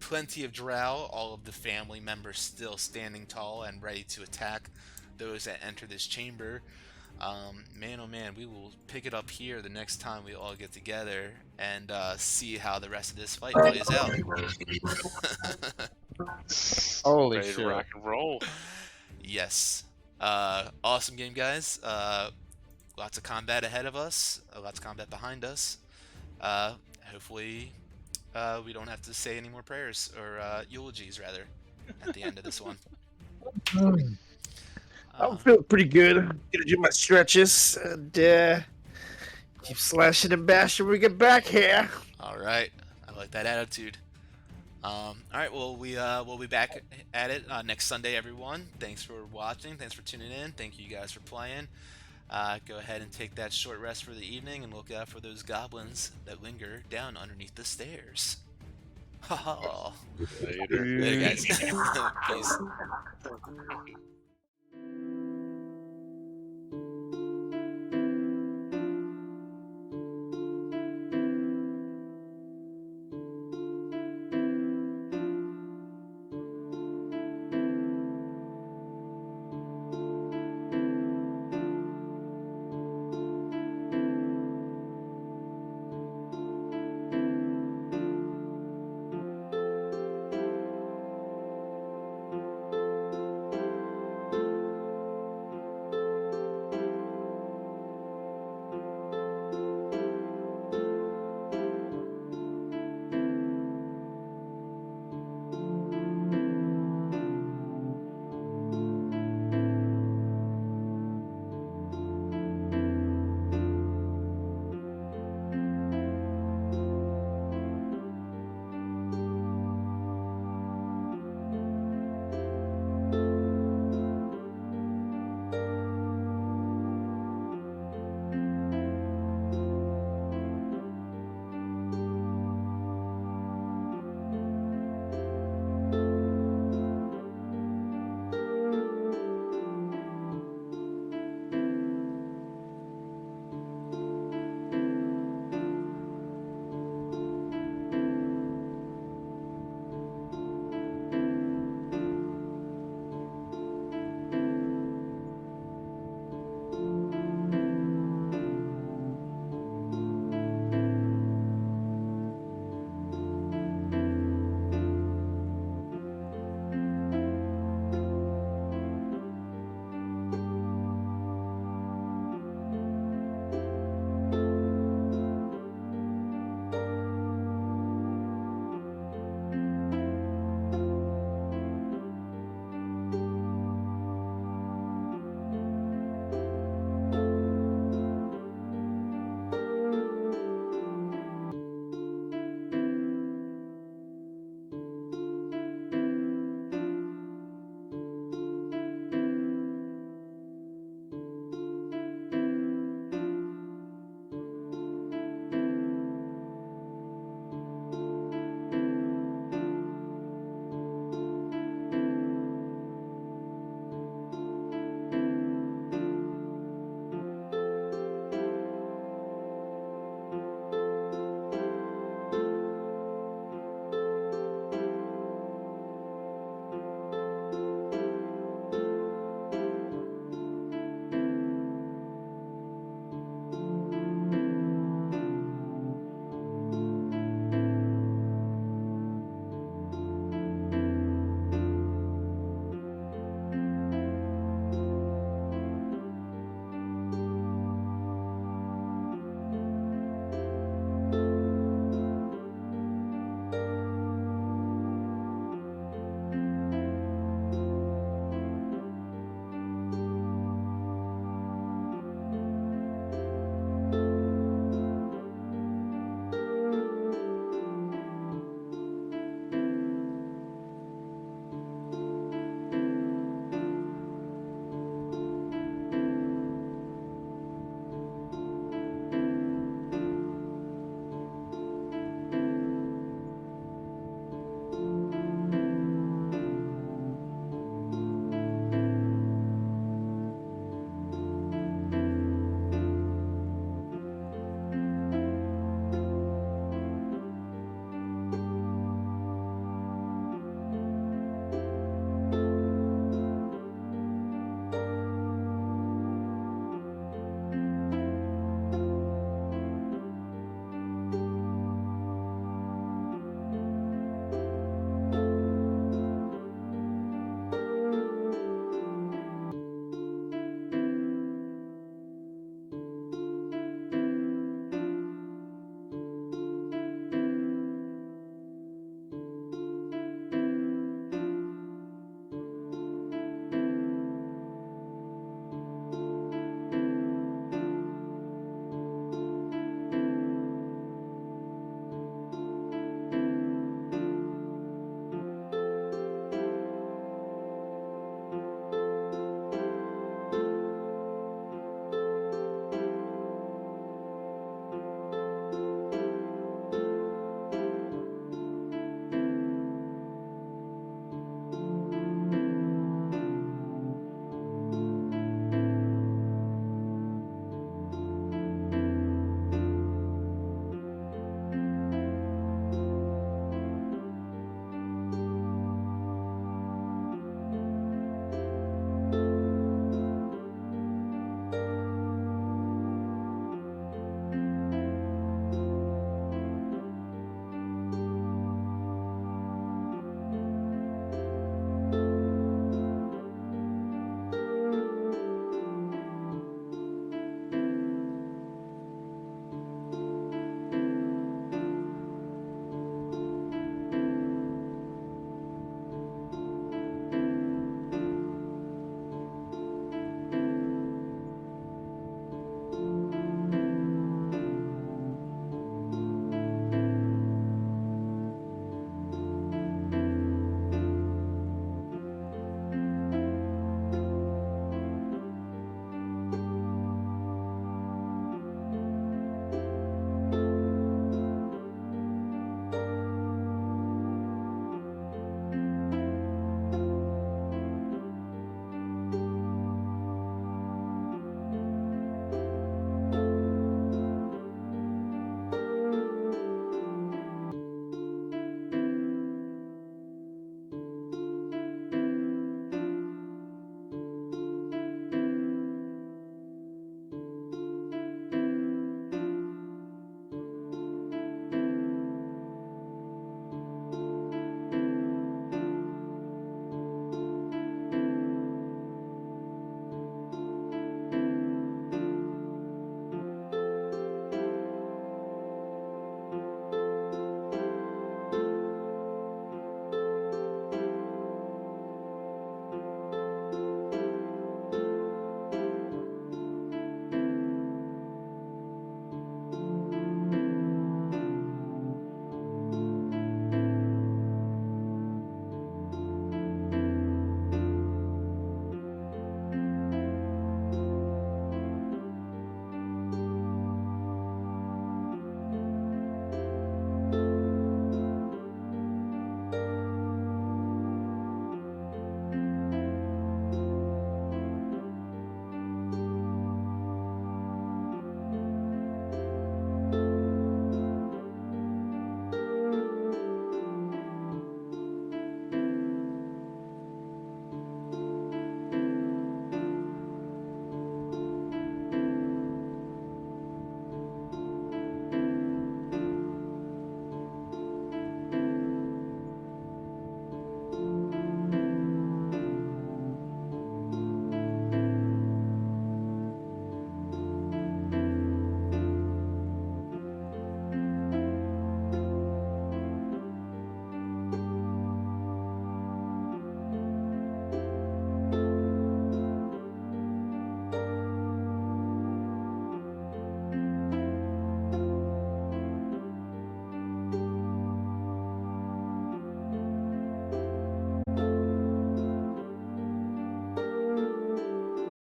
of drow. All of the family members still standing tall and ready to attack those that enter this chamber. Man, oh man, we will pick it up here the next time we all get together and see how the rest of this fight plays out. Holy Ready to shit. rock and roll. Yes. Awesome game, guys. lots of combat ahead of us, lots of combat behind us. Hopefully, we don't have to say any more prayers or eulogies, rather, at the end of this one. I'm feeling pretty good. I'm gonna do my stretches and keep slashing and bashing when we get back here. All right, I like that attitude. All right, well, we'll be back at it next Sunday, everyone. Thanks for watching. Thanks for tuning in. Thank you guys for playing. Go ahead and take that short rest for the evening and look out for those goblins that linger down underneath the stairs. Ha ha. Later. Later, guys. Peace.